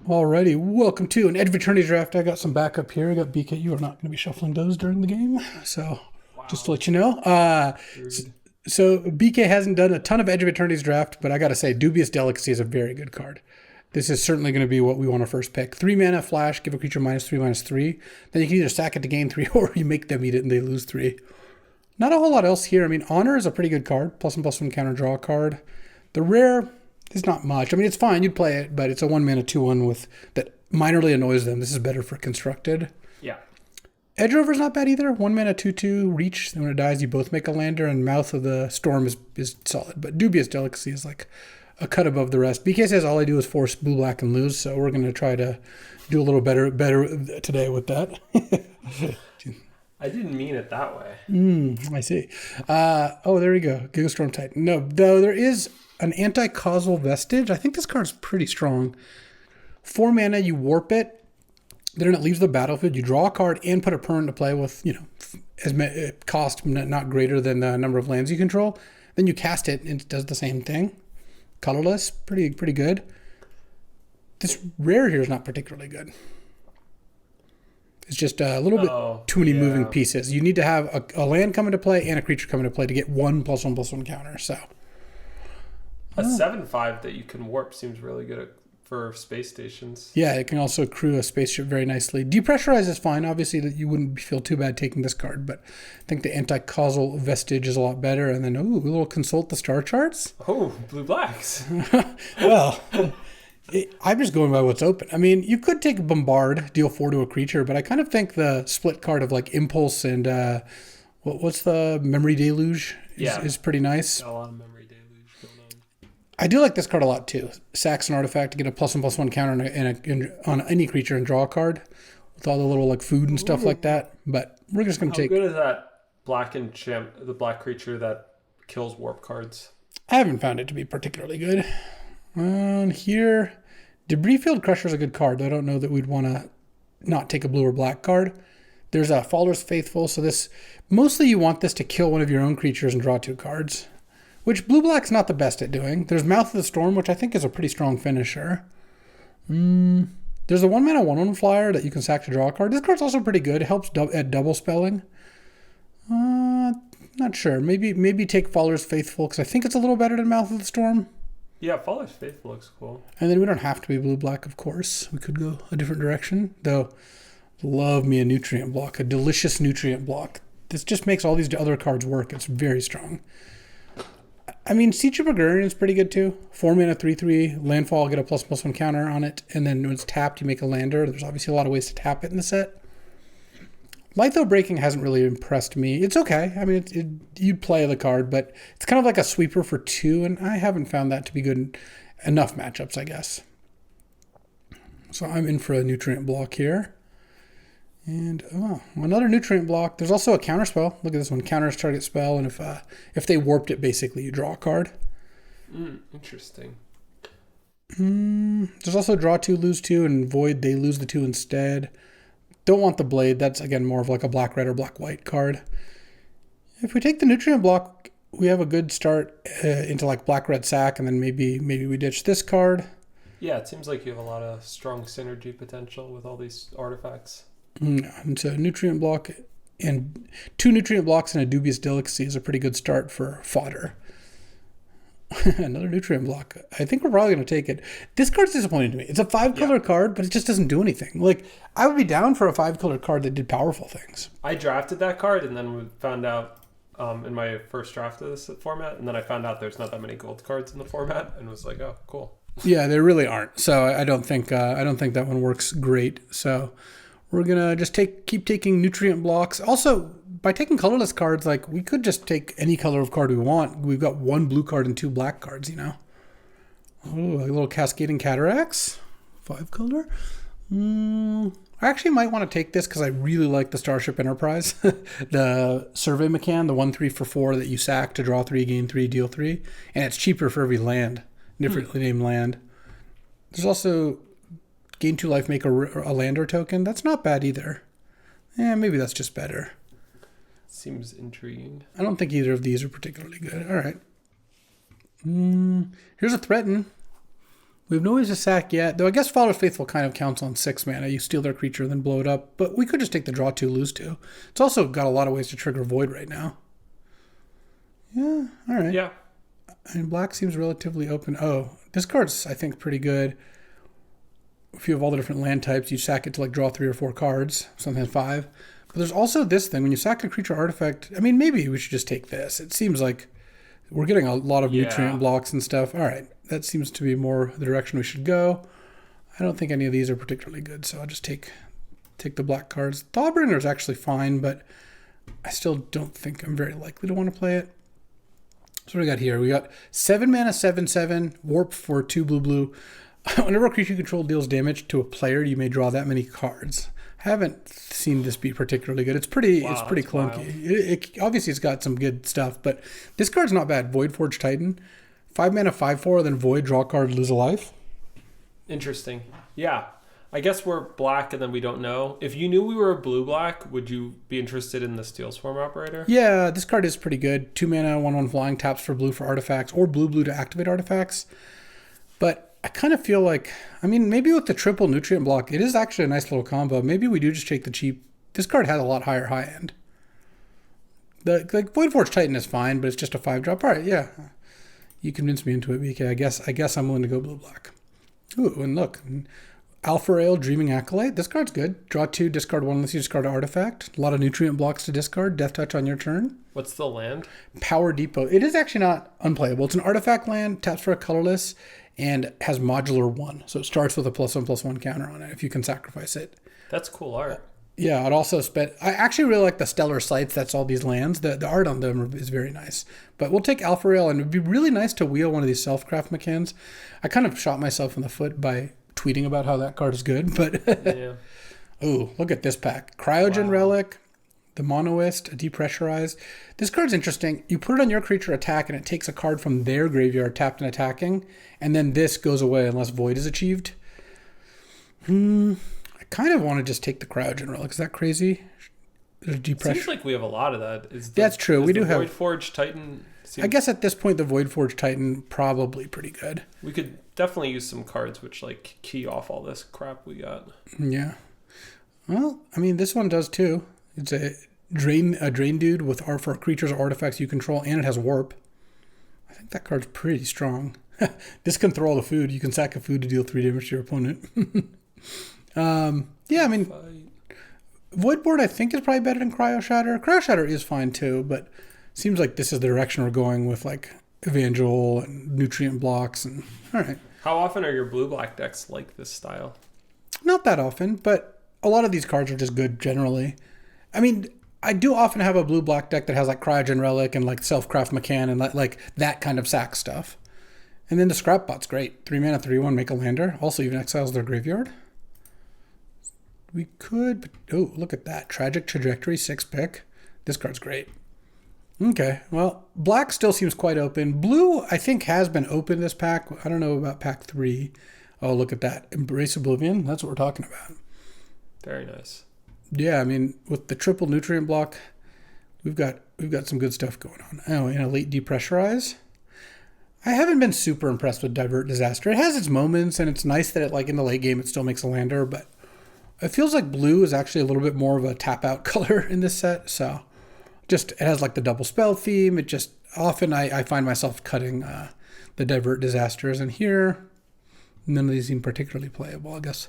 Alrighty, welcome to an Edge of Eternities draft. I got some backup here. I got BK. You are not going to be shuffling those during the game, so just to let you know. So BK hasn't done a ton of Edge of Eternities draft, but I got to say, Dubious Delicacy is a very good card. This is certainly going to be what we want to first pick. 3 mana flash, give a creature -3/-3. Then you can either sack it to gain 3 or you make them eat it and they lose 3. Not a whole lot else here. I mean, Honor is a pretty good card. +1/+1 counter draw card. The rare is not much. I mean, it's fine. You'd play it, but it's a 1 mana 2/1 with that minorly annoys them. This is better for constructed. Yeah. Edge Rover's not bad either. 1 mana 2/2 reach. When it dies, you both make a lander, and Mouth of the Storm is solid. But Dubious Delicacy is like a cut above the rest. BK says all I do is force blue, black, and lose, so we're going to try to do a little better today with that. I didn't mean it that way. I see. Oh, there we go. Gigastorm Titan. No, though there is an anti-causal vestige. I think this card's pretty strong. 4 mana, you warp it. Then it leaves the battlefield. You draw a card and put a permanent to play with, cost not greater than the number of lands you control. Then you cast it and it does the same thing. Colorless, pretty good. This rare here is not particularly good. It's just a little bit too many moving pieces. You need to have a land come into play and a creature come into play to get 1 +1/+1 counter. So a 7/5 that you can warp seems really good for space stations. Yeah, it can also crew a spaceship very nicely. Depressurize is fine. Obviously, that you wouldn't feel too bad taking this card, but I think the anti-causal vestige is a lot better. And then, a little consult the star charts. Oh, blue blacks. Well, I'm just going by what's open. I mean, you could take Bombard, deal 4 to a creature, but I kind of think the split card of like Impulse and what's the Memory Deluge is pretty nice. Got a lot of Memory Deluge going on. I do like this card a lot too. Sacks an artifact to get a +1/+1 counter on any creature and draw a card with all the little like food and stuff like that. But we're just going to take. How good is that black enchant, the black creature that kills warp cards? I haven't found it to be particularly good. On here, Debris Field Crusher is a good card, though I don't know that we'd want to not take a blue or black card. There's a Faller's Faithful, so this mostly you want this to kill one of your own creatures and draw 2 cards, which blue-black's not the best at doing. There's Mouth of the Storm, which I think is a pretty strong finisher. There's a 1 mana 1/1 flyer that you can sack to draw a card. This card's also pretty good. It helps at double spelling. Not sure. Maybe take Faller's Faithful, because I think it's a little better than Mouth of the Storm. Yeah, Faller's Faithful looks cool. And then we don't have to be blue-black, of course. We could go a different direction, though. Love me a nutrient block, a delicious nutrient block. This just makes all these other cards work. It's very strong. I mean, Siege of Agrarian is pretty good too. 4 mana 3/3 landfall, get a +1/+1 counter on it, and then when it's tapped, you make a lander. There's obviously a lot of ways to tap it in the set. Litho Breaking hasn't really impressed me. It's okay. I mean, you'd play the card, but it's kind of like a sweeper for 2, and I haven't found that to be good enough matchups, I guess. So I'm in for a nutrient block here. And another nutrient block. There's also a counter spell. Look at this one. Counters target spell, and if they warped it, basically you draw a card. Interesting. There's also draw 2, lose 2, and void, they lose the 2 instead. Don't want the blade. That's, again, more of like a black-red or black-white card. If we take the nutrient block, we have a good start into like black-red sack, and then maybe we ditch this card. Yeah, it seems like you have a lot of strong synergy potential with all these artifacts. And so nutrient block and 2 nutrient blocks and a Dubious Delicacy is a pretty good start for fodder. Another nutrient block. I think we're probably going to take it. This card's disappointing to me. It's a 5-color card, but it just doesn't do anything. Like, I would be down for a 5-color card that did powerful things. I drafted that card, and then we found out in my first draft of this format, and then I found out there's not that many gold cards in the format, and was like, oh, cool. Yeah, there really aren't. So I don't think that one works great. So we're gonna just keep taking nutrient blocks. Also, by taking colorless cards, like we could just take any color of card we want. We've got 1 blue card and 2 black cards, Oh, a little Cascading Cataracts, 5-color. I actually might want to take this because I really like the Starship Enterprise, the Survey Mechan, the 1/3 for 4 that you sack to draw 3, gain 3, deal 3, and it's cheaper for every land, differently named land. There's also gain 2 life, make a lander token. That's not bad either. Maybe that's just better. Seems intriguing. I don't think either of these are particularly good. All right. Here's a Threaten. We have no ways to sack yet, though I guess Father's Faithful kind of counts on 6 mana. You steal their creature and then blow it up, but we could just take the draw 2, lose 2. It's also got a lot of ways to trigger Void right now. Yeah, all right. Yeah. And black seems relatively open. Oh, this card's, I think, pretty good. If you have all the different land types, you sack it to like draw 3 or 4 cards, sometimes 5. But there's also this thing, when you sack a creature artifact, I mean, maybe we should just take this. It seems like we're getting a lot of nutrient blocks and stuff. All right, that seems to be more the direction we should go. I don't think any of these are particularly good, so I'll just take the black cards. Thawbringer is actually fine, but I still don't think I'm very likely to want to play it. So what do we got here? We got 7 mana, 7/7, warp for 2 blue. Whenever a creature you control deals damage to a player, you may draw that many cards. I haven't seen this be particularly good. It's pretty clunky. It obviously it's got some good stuff, but this card's not bad. Voidforge Titan, 5 mana, 5/4, then void, draw card, lose a life. Interesting. Yeah. I guess we're black and then we don't know. If you knew we were blue-black, would you be interested in the Steel Swarm Operator? Yeah, this card is pretty good. 2 mana, 1/1 flying, taps for blue for artifacts, or blue to activate artifacts. But I kind of feel like, I mean, maybe with the triple nutrient block, it is actually a nice little combo. Maybe we do just take the cheap. This card has a lot higher high end. The Voidforge Titan is fine, but it's just a 5-drop. All right, yeah. You convinced me into it, BK. I guess I'm willing to go blue-black. Ooh, and look. Alpha Rail, Dreaming Acolyte. This card's good. Draw 2, discard 1 unless you discard an artifact. A lot of nutrient blocks to discard. Death Touch on your turn. What's the land? Power Depot. It is actually not unplayable. It's an artifact land, taps for a colorless, and has modular 1. So it starts with a +1/+1 counter on it if you can sacrifice it. That's cool art. Yeah, I'd also spent. I actually really like the Stellar Sights. That's all these lands. The art on them is very nice. But we'll take Alpha Rail, and it'd be really nice to wheel one of these Self-Craft mechanics. I kind of shot myself in the foot by tweeting about how that card is good, but Yeah. Ooh, look at this pack. Cryogen Relic, the Monoist, a Depressurized. This card's interesting. You put it on your creature attack, and it takes a card from their graveyard tapped and attacking, and then this goes away unless Void is achieved. I kind of want to just take the Cryogen Relic. Is that crazy? There's Depressure. Seems like we have a lot of that. That's true. We do have Voidforge Titan. I guess at this point, the Voidforge Titan probably pretty good. We could definitely use some cards which like key off all this crap we got. Yeah. Well, I mean, this one does too. It's a drain dude with for creatures or artifacts you control, and it has warp. I think that card's pretty strong. This can throw all the food. You can sack a food to deal 3 damage to your opponent. Yeah, I mean, Voidboard I think is probably better than Cryo Shatter. Cryo Shatter is fine too, but seems like this is the direction we're going with like Evangel and nutrient blocks and all right. How often are your blue-black decks like this style? Not that often, but a lot of these cards are just good generally. I mean, I do often have a blue-black deck that has like Cryogen Relic and like Self-Craft McCann and like that kind of sack stuff. And then the Scrapbot's great. 3 mana, 3/1, make a lander. Also even exiles their graveyard. We could... Oh, look at that. Tragic Trajectory, 6 pick. This card's great. Okay, well, black still seems quite open. Blue, I think, has been open this pack. I don't know about pack 3. Oh, look at that. Embrace Oblivion. That's what we're talking about. Very nice. Yeah, I mean, with the triple nutrient block, we've got some good stuff going on. Oh, and a late Depressurize. I haven't been super impressed with Divert Disaster. It has its moments, and it's nice that it, like in the late game it still makes a lander, but it feels like blue is actually a little bit more of a tap-out color in this set, so just it has like the double spell theme. It just often I find myself cutting the Divert Disasters, and here none of these seem particularly playable. I guess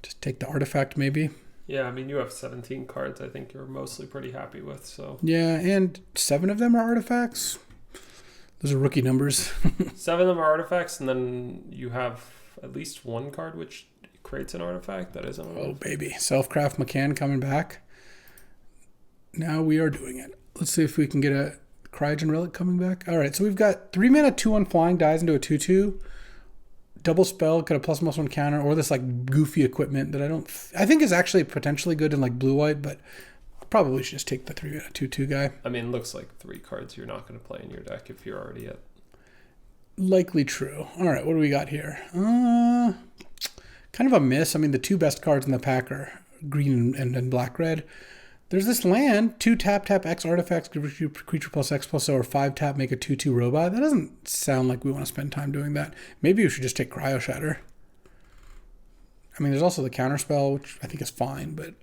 just take the artifact maybe. Yeah, I mean, you have 17 cards I think you're mostly pretty happy with, so... Yeah, and 7 of them are artifacts. Those are rookie numbers. 7 of them are artifacts, and then you have at least 1 card which creates an artifact that is an artifact. Oh, baby. Self-Craft McCann coming back. Now we are doing it. Let's see if we can get a Cryogen Relic coming back. All right, so we've got 3 mana, 2/1 flying, dies into a 2/2. Double spell, get a ++1 counter, or this like goofy equipment that I think is actually potentially good in like blue-white, but probably should just take the 3 mana 2/2 guy. I mean, it looks like 3 cards you're not going to play in your deck if you're already at... Likely true. All right, what do we got here? Kind of a miss. I mean, the 2 best cards in the pack are green and black-red. There's this land, 2 tap X artifacts, give you creature plus X plus O, or 5 tap, make a 2/2 robot. That doesn't sound like we want to spend time doing that. Maybe we should just take Cryo Shatter. I mean, there's also the counterspell, which I think is fine, but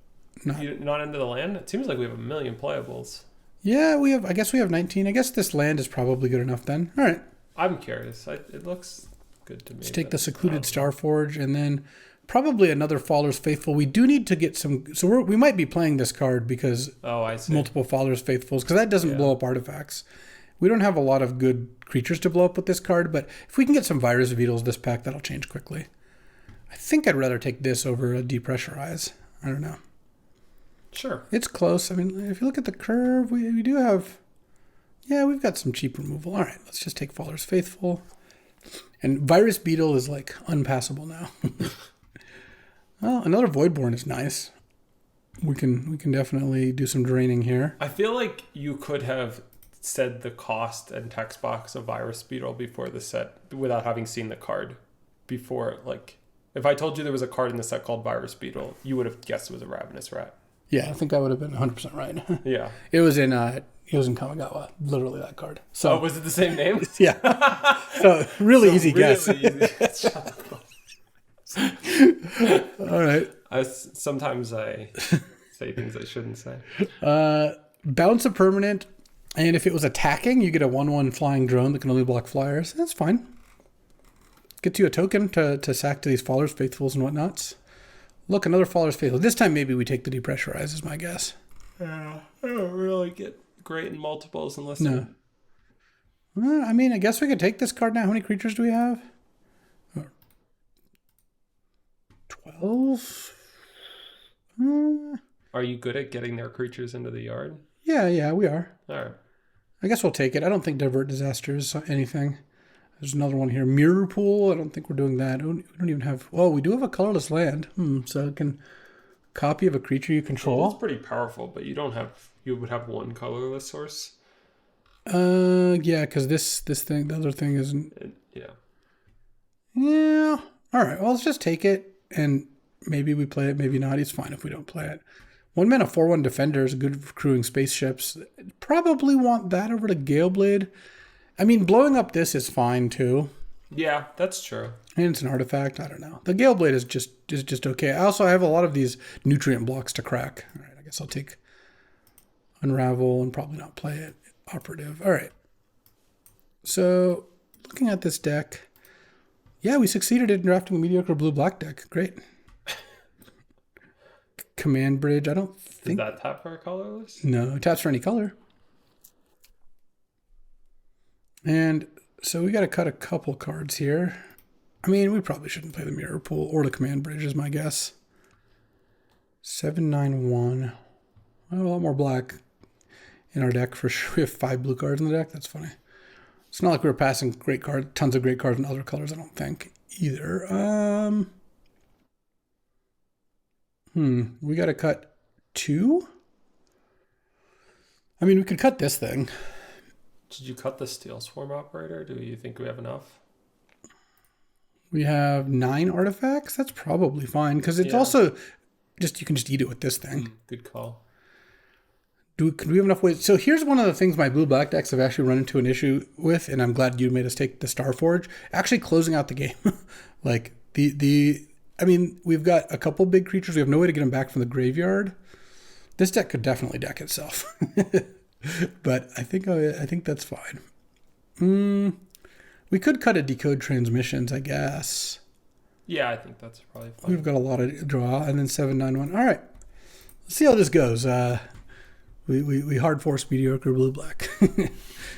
You're not into the land? It seems like we have a million playables. Yeah, I guess we have 19. I guess this land is probably good enough then. All right. I'm curious. It looks good to me. Let's take the Secluded Starforge and then probably another Faller's Faithful. We do need to get some... So we might be playing this card because I see. multiple Faller's Faithfuls, because that doesn't blow up artifacts. We don't have a lot of good creatures to blow up with this card, but if we can get some Virus Beetles this pack, that'll change quickly. I think I'd rather take this over a Depressurize. I don't know. Sure. It's close. I mean, if you look at the curve, we do have... Yeah, we've got some cheap removal. All right, let's just take Faller's Faithful. And Virus Beetle is like unpassable now. Well, another Voidborn is nice. We can definitely do some draining here. I feel like you could have said the cost and text box of Virus Beetle before the set without having seen the card before. Like, if I told you there was a card in the set called Virus Beetle, you would have guessed it was a Ravenous Rat. Yeah, I think I would have been 100% right. Yeah. It was in Kamigawa, literally that card. So was it the same name? Yeah. So really easy guess. Easy. All right. Sometimes I say things I shouldn't say. Bounce a permanent, and if it was attacking, you get a 1/1 flying drone that can only block flyers. That's fine. Gets you a token to sack to these Faller's Faithfuls and whatnots. Look, another Faller's Faithful. This time maybe we take the Depressurize is my guess. I don't really get great in multiples unless... No. Well, I mean, I guess we could take this card now. How many creatures do we have? 12? Are you good at getting their creatures into the yard? Yeah, we are. All right. I guess we'll take it. I don't think Divert Disaster is anything. There's another one here. Mirror Pool. I don't think we're doing that. We don't even have... Oh, we do have a colorless land. So it can... Copy of a creature you control. It's pretty powerful, but you don't have... You would have one colorless source. Yeah, because this thing, the other thing isn't... Yeah. Yeah. All right, well, let's just take it, and maybe we play it, maybe not. It's fine if we don't play it. 1 mana, 4/1 Defender is good for crewing spaceships. Probably want that over to Galeblade. I mean, blowing up this is fine, too. Yeah, that's true. And it's an artifact. I don't know. The Galeblade is just okay. I also have a lot of these nutrient blocks to crack. All right, I guess I'll take Unravel and probably not play it. Operative. All right. So, looking at this deck, yeah, we succeeded in drafting a mediocre blue-black deck. Great. Command Bridge. I don't think... Does that tap for a colorless? No, it taps for any color. And so we got to cut a couple cards here. I mean, we probably shouldn't play the Mirror Pool or the Command Bridge is my guess. 7/9/1. A lot more black in our deck for sure. We have 5 blue cards in the deck. That's funny. It's not like we were passing tons of great cards in other colors, I don't think, either. We got to cut 2? I mean, we could cut this thing. Did you cut the Steel Swarm Operator? Do you think we have enough? We have 9 artifacts. That's probably fine, because it's also just, you can just eat it with this thing. Good call. Could we have enough ways? So here's one of the things my blue-black decks have actually run into an issue with, and I'm glad you made us take the Starforge. Actually closing out the game. Like, I mean, we've got a couple big creatures. We have no way to get them back from the graveyard. This deck could definitely deck itself. But I think that's fine. We could cut a Decode Transmissions, I guess. Yeah, I think that's probably fine. We've got a lot of draw, and then 7/9/1. All right. Let's see how this goes. We hard force mediocre blue-black.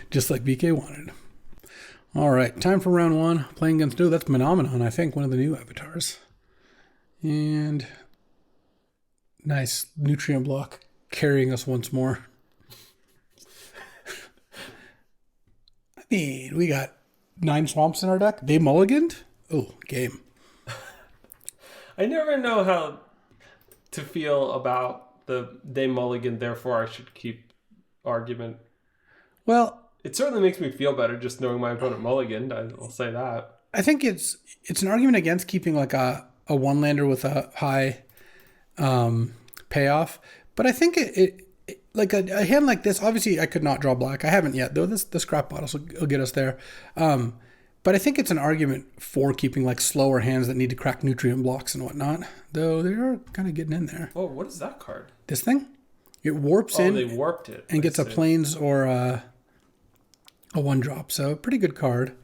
Just like BK wanted. All right, time for round 1. Playing against... No, that's Phenomenon, I think, one of the new avatars. And... Nice nutrient block carrying us once more. I mean, we got 9 swamps in our deck. They mulliganed? Oh, game. I never know how to feel about they mulligan, therefore I should keep argument. Well, it certainly makes me feel better just knowing my opponent mulliganed. I'll say that. I think it's an argument against keeping like a one-lander with a high payoff, But I think like a hand like this, obviously I could not draw black. I haven't yet, though. The scrap bottles will get us there. But I think it's an argument for keeping like slower hands that need to crack nutrient blocks and whatnot. Though they are kind of getting in there. Oh, what is that card? This thing? It warps in. They warped it. And gets a plains or a 1-drop. So pretty good card.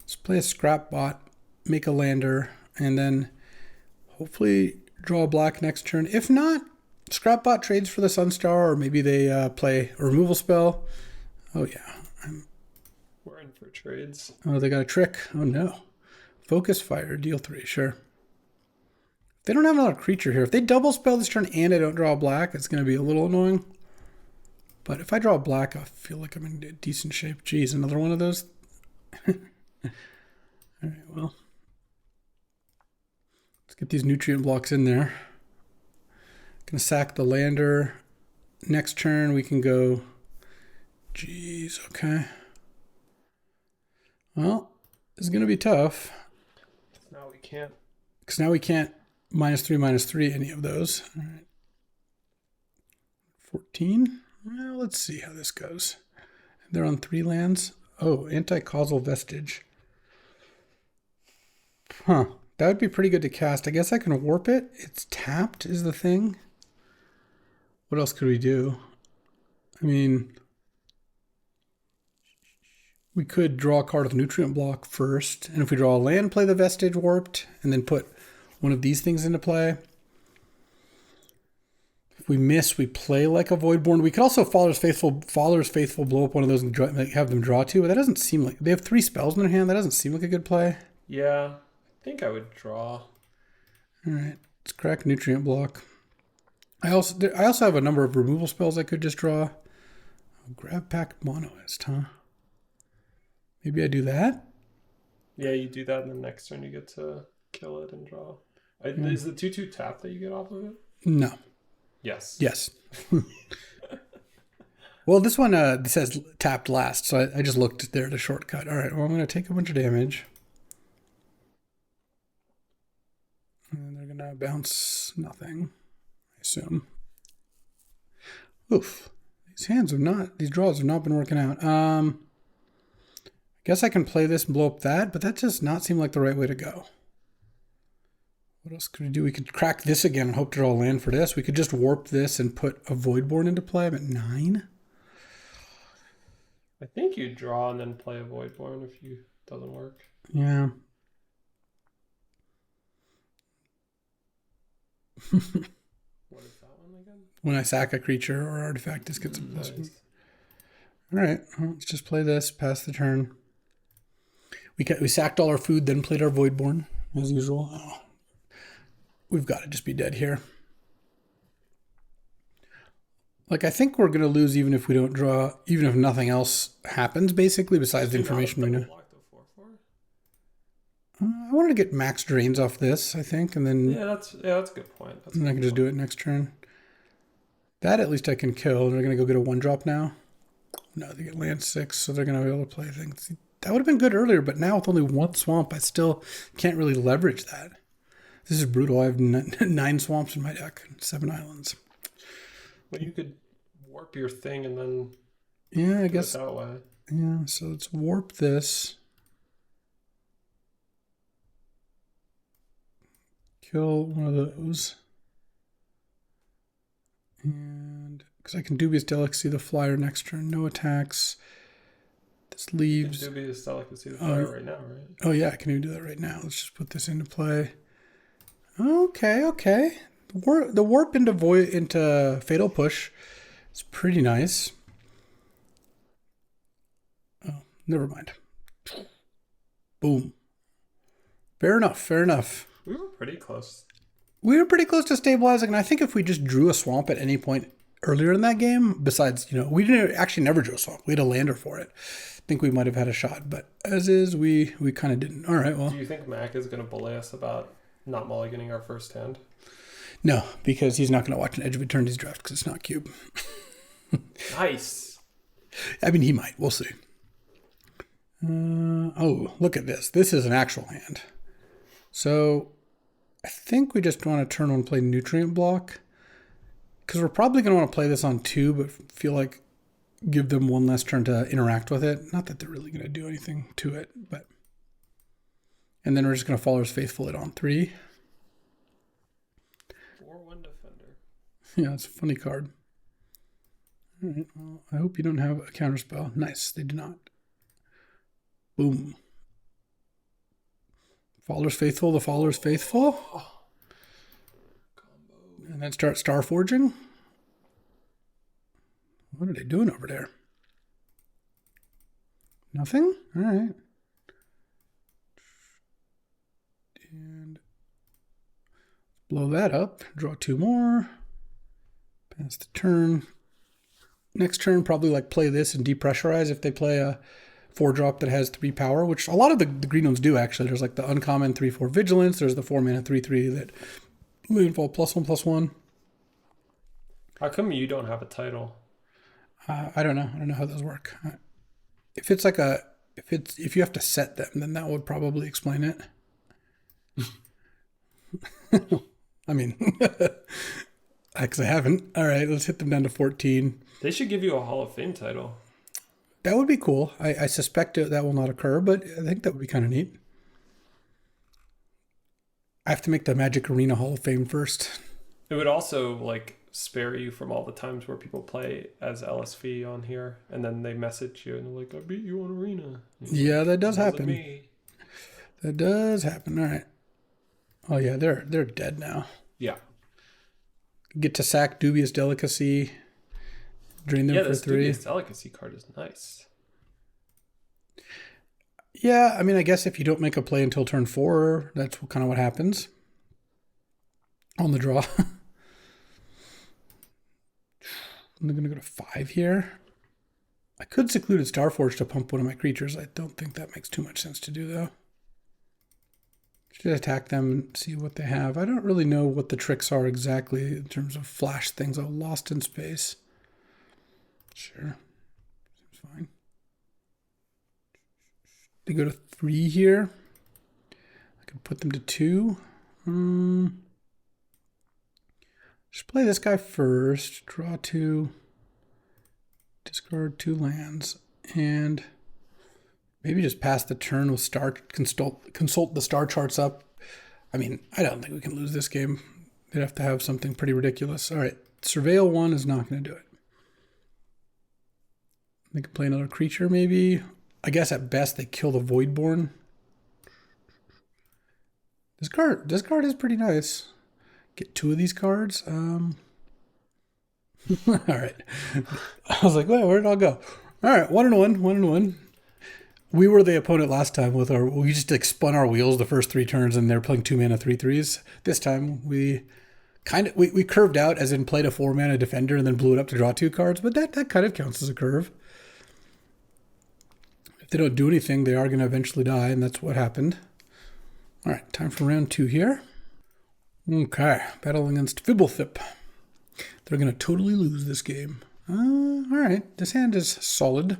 Let's play a scrap bot, make a lander, and then hopefully draw a black next turn. If not, scrap bot trades for the Sunstar, or maybe they play a removal spell. Oh yeah. We're in for trades. Oh, they got a trick. Oh no. Focus fire, deal 3, sure. They don't have another creature here. If they double spell this turn and I don't draw a black, it's going to be a little annoying. But if I draw a black, I feel like I'm in decent shape. Geez, another one of those. All right, well. Let's get these nutrient blocks in there. Gonna sack the lander. Next turn we can go. Geez, okay. Well, this is gonna be tough. Now we can't. Because now we can't -3/-3 any of those. All right. 14. Well, let's see how this goes. They're on 3 lands. Oh, anti-causal vestige. Huh. That would be pretty good to cast. I guess I can warp it. It's tapped is the thing. What else could we do? I mean, we could draw a card with nutrient block first. And if we draw a land, play the vestige warped, and then put one of these things into play. If we miss, we play like a Voidborn. We could also Father's Faithful, blow up one of those and have them draw 2, but that doesn't seem like... They have 3 spells in their hand. That doesn't seem like a good play. Yeah, I think I would draw. All right, let's crack nutrient block. I also have a number of removal spells I could just draw. Grab pack monoist, huh? Maybe I do that? Yeah, you do that, and then next turn you get to kill it and draw. Is the 2/2 tap that you get off of it? No. Yes. Yes. Well, this one says tapped last, so I just looked there to shortcut. All right, well, I'm going to take a bunch of damage. And they're going to bounce nothing, I assume. Oof. These draws have not been working out. I guess I can play this and blow up that, but that does not seem like the right way to go. What else could we do? We could crack this again and hope to draw a land for this. We could just warp this and put a Voidborn into play. I'm at 9. I think you draw and then play a Voidborn if you doesn't work. Yeah. What is that one again? When I sack a creature or artifact, this gets a plus one. All right, well, let's just play this, pass the turn. We sacked all our food, then played our Voidborn, as usual. Oh, we've got to just be dead here. Like, I think we're going to lose even if we don't draw, even if nothing else happens, basically, besides the information we know. I wanted to get max drains off this, I think, and then... Yeah, that's a good point. And I can just do it next turn. That at least I can kill. And they're going to go get a 1-drop now. No, they get land 6, so they're going to be able to play things. That would have been good earlier, but now with only 1 swamp, I still can't really leverage that. This is brutal. I have 9 swamps in my deck, 7 islands. Well, you could warp your thing and then... Yeah, I guess... that way. Yeah, so let's warp this. Kill one of those. And because I can Dubious Delicacy the flyer next turn, no attacks. This leaves. You can Dubious Delicacy the flyer right now, right? Oh yeah, I can even do that right now. Let's just put this into play. Okay. The warp into Fatal Push is pretty nice. Oh, never mind. Boom. Fair enough. We were pretty close. We were pretty close to stabilizing, and I think if we just drew a swamp at any point earlier in that game, besides, we didn't actually never drew a swamp. We had a lander for it. I think we might have had a shot, but as is, we kind of didn't. All right, well. Do you think Mac is going to bully us about not mulliganing our first hand? No, because he's not going to watch an Edge of Eternities draft because it's not cube. Nice. I mean, he might. We'll see. Oh, look at this. This is an actual hand. So I think we just want to turn on play Nutrient Block. because we're probably going to want to play this on 2, but feel like give them one less turn to interact with it. Not that they're really going to do anything to it, but... And then we're just going to Faller's Faithful it on 3. 4/1 defender. Yeah, it's a funny card. All right, well, I hope you don't have a counterspell. Nice, they do not. Boom. Faller's Faithful, the Faller's Faithful. Combo. And then start Star Forging. What are they doing over there? Nothing? All right. And blow that up. Draw 2 more. Pass the turn. Next turn, probably like play this and depressurize if they play a 4-drop that has 3 power, which a lot of the green ones do actually. There's like the uncommon 3/4 Vigilance. There's the 4-mana 3/3 that landfall +1/+1. How come you don't have a title? I don't know. I don't know how those work. If it's like if you have to set them, then that would probably explain it. I mean, because I haven't. All right, let's hit them down to 14. They should give you a Hall of Fame title. That would be cool. I suspect that will not occur, but I think that would be kind of neat. I have to make the Magic Arena Hall of Fame first. It would also like spare you from all the times where people play as LSV on here, and then they message you and they're like, "I beat you on Arena." Yeah, that does happen. Me. That does happen. All right. Oh yeah, they're dead now. Yeah. Get to sack Dubious Delicacy. Drain them for 3. Dubious Delicacy card is nice. Yeah, I mean, I guess if you don't make a play until turn 4, that's kind of what happens on the draw. I'm going to go to 5 here. I could Secluded Starforge to pump one of my creatures. I don't think that makes too much sense to do, though. Should attack them and see what they have. I don't really know what the tricks are exactly in terms of flash things. Oh, Lost in Space. Sure. Seems fine. They go to 3 here. I could put them to 2. Just play this guy first. Draw 2. Discard 2 lands. And maybe just pass the turn with consult the star charts up. I mean, I don't think we can lose this game. They'd have to have something pretty ridiculous. All right. Surveil 1 is not going to do it. They can play another creature, maybe. I guess at best they kill the Voidborn. This card is pretty nice. Get 2 of these cards. All right. I was like, wait, where did it all go? All right, 1-1. We were the opponent last time with we just like spun our wheels the first 3 turns and they're playing 2 mana 3/3s. This time we curved out, as in played a 4 mana defender and then blew it up to draw 2 cards, but that kind of counts as a curve. If they don't do anything, they are going to eventually die, and that's what happened. All right, time for round 2 here. Okay, battle against Fibblethip. They're going to totally lose this game. All right, this hand is solid.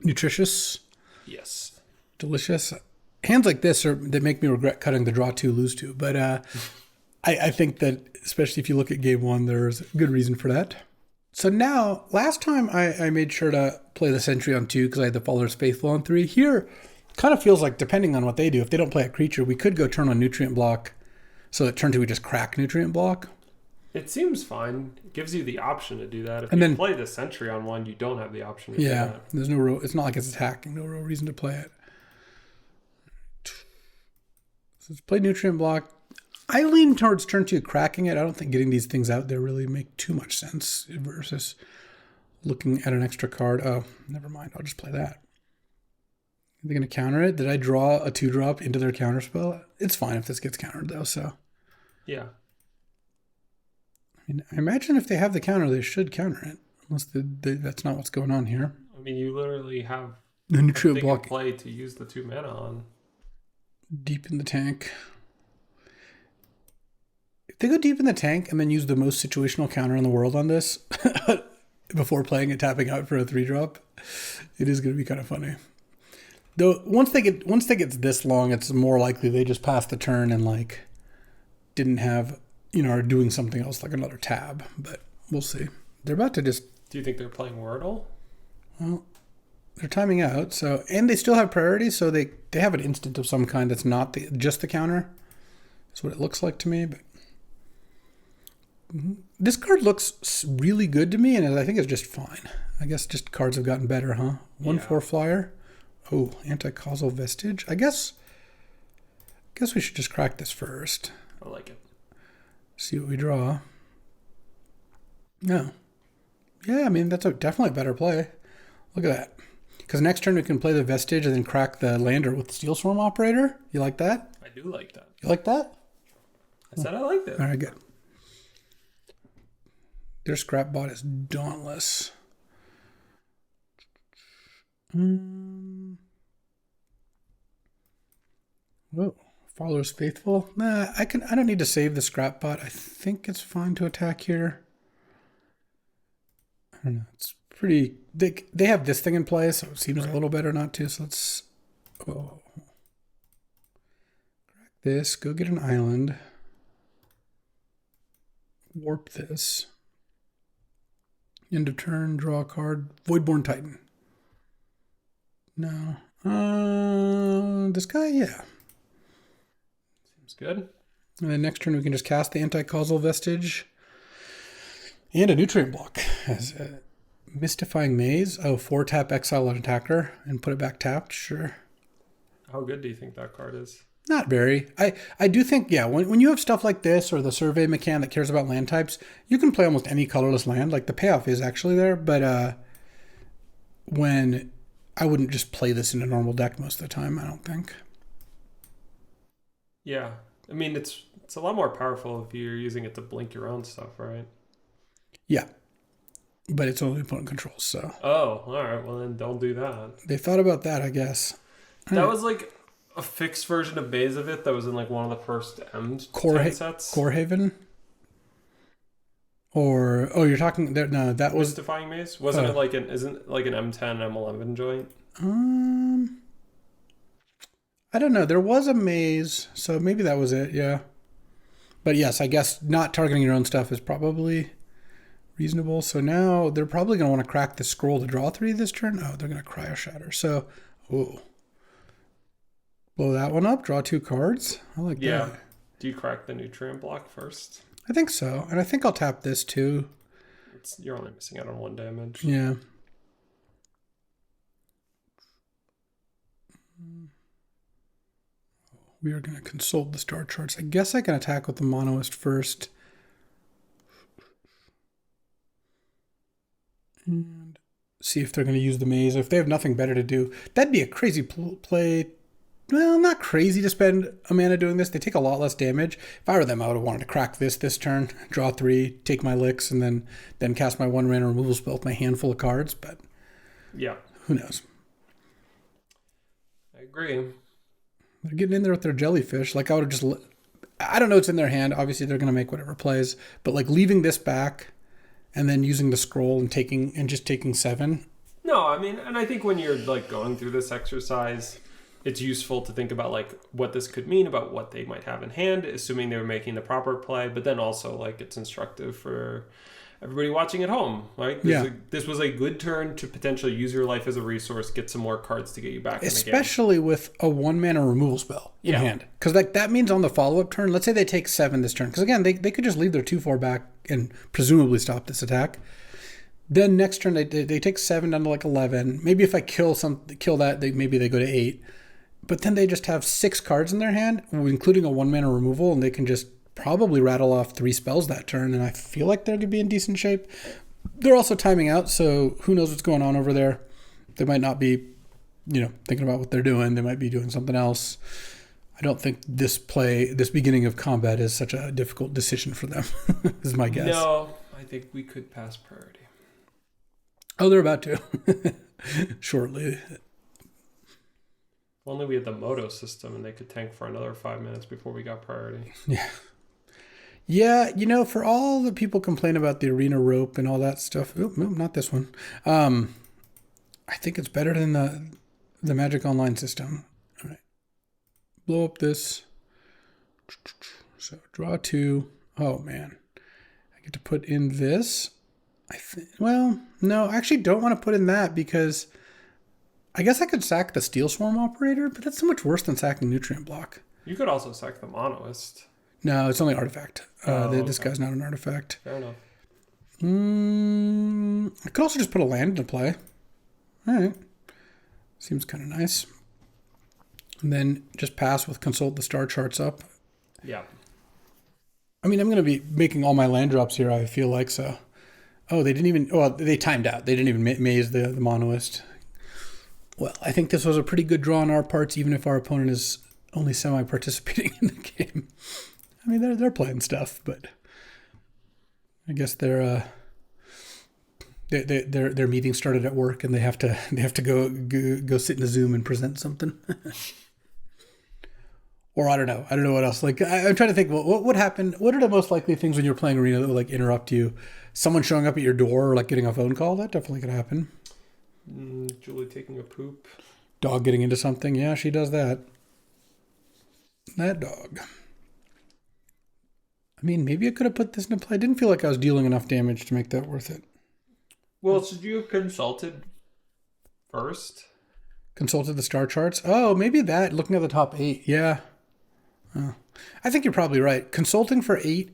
Nutritious. Yes. Delicious. Hands like this they make me regret cutting the draw 2, lose 2. But I think that, especially if you look at game 1, there's a good reason for that. So now, last time I made sure to play the Sentry on 2 because I had the Faller's Faithful on 3. Here, kind of feels like, depending on what they do, if they don't play a creature, we could go turn on Nutrient Block so that turn 2 we just crack Nutrient Block. It seems fine. It gives you the option to do that. If you play the Sentry on 1, you don't have the option to do that. Yeah, there's no real, it's not like it's attacking, no real reason to play it. So let's play Nutrient Block. I lean towards turn 2 cracking it. I don't think getting these things out there really make too much sense versus looking at an extra card. Oh, never mind. I'll just play that. Are they going to counter it? Did I draw a 2-drop into their counterspell? It's fine if this gets countered, though, so. Yeah. I mean, I imagine if they have the counter, they should counter it. Unless that's not what's going on here. I mean, you literally have the Nutrient Block play to use the 2 mana on. Deep in the tank. If they go deep in the tank and then use the most situational counter in the world on this before playing it, tapping out for a 3-drop, it is going to be kind of funny. Though once they get this long, it's more likely they just pass the turn and like didn't have are doing something else like another tab. But we'll see. They're about to just. Do you think they're playing Wordle? Well, they're timing out. So, and they still have priority, so they have an instant of some kind that's not just the counter. That's what it looks like to me. But this card looks really good to me, and I think it's just fine. I guess just cards have gotten better, huh? 1/4 flyer. Oh, anti-causal vestige. I guess we should just crack this first. I like it. See what we draw. No. Yeah, I mean, that's definitely a better play. Look at that. Because next turn we can play the vestige and then crack the lander with the Steel Swarm Operator. You like that? I do like that. You like that? I said I liked it. All right, good. Their scrap bot is Dauntless. Whoa. Follower's Faithful. Nah, I don't need to save the scrap bot. I think it's fine to attack here. I don't know. It's pretty. They have this thing in play, so it seems a little better not to. So let's. Oh. Crack this. Go get an island. Warp this. End of turn. Draw a card. Voidborn Titan. No. This guy, yeah. Seems good. And then next turn we can just cast the anti-causal vestige and a nutrient block as a mystifying maze. Oh, 4-tap exile an attacker and put it back tapped. Sure. How good do you think that card is? Not very. I do think, yeah, when you have stuff like this or the survey mechanic that cares about land types, you can play almost any colorless land. Like the payoff is actually there, but when I wouldn't just play this in a normal deck most of the time, I don't think. Yeah. I mean, it's a lot more powerful if you're using it to blink your own stuff, right? Yeah. But it's only opponent controls, so. Oh, all right. Well, then don't do that. They thought about that, I guess. That was like a fixed version of Bays of it that was in like one of the first M10 sets. Core Haven? Or, oh, you're talking there? No, that was Mystifying Maze. Wasn't it like isn't like an M10 M11 joint? I don't know. There was a maze, so maybe that was it. Yeah, but yes, I guess not targeting your own stuff is probably reasonable. So now they're probably going to want to crack the scroll to draw 3 this turn. Oh, they're going to Cryo Shatter. So, oh, blow that one up. Draw 2 cards. I like that. Do you crack the nutrient block first? I think so, and I think I'll tap this too. You're only missing out on 1 damage. Yeah. We are going to consult the star charts. I guess I can attack with the Monoist first. And see if they're going to use the maze. If they have nothing better to do, that'd be a crazy play. Well, not crazy to spend a mana doing this. They take a lot less damage. If I were them, I would have wanted to crack this turn, draw 3, take my licks, and then cast my 1 mana removal spell with my handful of cards. But yeah, who knows? I agree. They're getting in there with their jellyfish. Like I would have just, I don't know what's in their hand. Obviously, they're going to make whatever plays. But like leaving this back, and then using the scroll and just taking 7. No, I mean, and I think when you're like going through this exercise, it's useful to think about like what this could mean about what they might have in hand, assuming they were making the proper play. But then also like it's instructive for everybody watching at home, right? This was a good turn to potentially use your life as a resource, get some more cards to get you back in the game. Especially with a 1 mana removal spell in hand. Because like that means on the follow-up turn, let's say they take 7 this turn. Because again, they could just leave their 2/4 back and presumably stop this attack. Then next turn, they take 7 down to like 11. Maybe if I kill that, maybe they go to 8. But then they just have 6 cards in their hand, including a 1 mana removal, and they can just probably rattle off 3 spells that turn, and I feel like they're going to be in decent shape. They're also timing out, so who knows what's going on over there. They might not be, thinking about what they're doing. They might be doing something else. I don't think this beginning of combat is such a difficult decision for them, is my guess. No, I think we could pass priority. Oh, they're about to. Shortly. Only we had the Moto system, and they could tank for another 5 minutes before we got priority. Yeah. Yeah, for all the people complain about the arena rope and all that stuff. Oh, no, not this one. I think it's better than the Magic Online system. All right. Blow up this. So draw 2. Oh, man. I get to put in this. Well, no, I actually don't want to put in that because I guess I could sack the Steel Swarm Operator, but that's so much worse than sacking Nutrient Block. You could also sack the Monoist. No, it's only artifact. This Okay. guy's not an artifact. Fair enough. I could also just put a land into play. All right. Seems kind of nice. And then just pass with consult the star charts up. Yeah. I mean, I'm going to be making all my land drops here, I feel like, so. Oh, they didn't even... Well, they timed out. They didn't even maze the Monoist. Well, I think this was a pretty good draw on our parts, even if our opponent is only semi-participating in the game. I mean, they're playing stuff, but I guess their meeting started at work, and they have to go sit in a Zoom and present something. Or I don't know what else. Like I'm trying to think, what would happen? What are the most likely things when you're playing Arena that would like interrupt you? Someone showing up at your door, or like getting a phone call. That definitely could happen. Julie taking a poop. Dog getting into something. Yeah, she does that. That dog. I mean, maybe I could have put this into play. I didn't feel like I was dealing enough damage to make that worth it. Well, should you have consulted first? Consulted the star charts. Oh, maybe that. Looking at the top 8. Yeah. Oh. I think you're probably right. Consulting for 8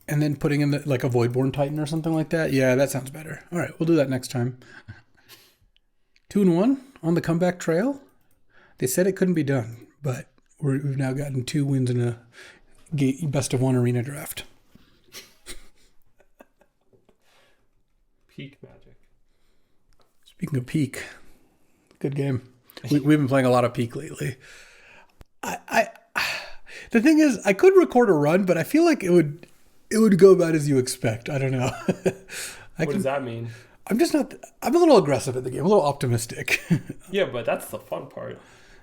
and then putting in like a Voidborn Titan or something like that. Yeah, that sounds better. All right, we'll do that next time. 2-1 on the comeback trail. They said it couldn't be done, but we've now gotten 2 wins in a best of 1 arena draft. Peak magic. Speaking of peak, good game. We've been playing a lot of peak lately. The thing is, I could record a run, but I feel like it would go about as you expect. I don't know. What does that mean? I'm a little aggressive at the game, a little optimistic. Yeah, but that's the fun part.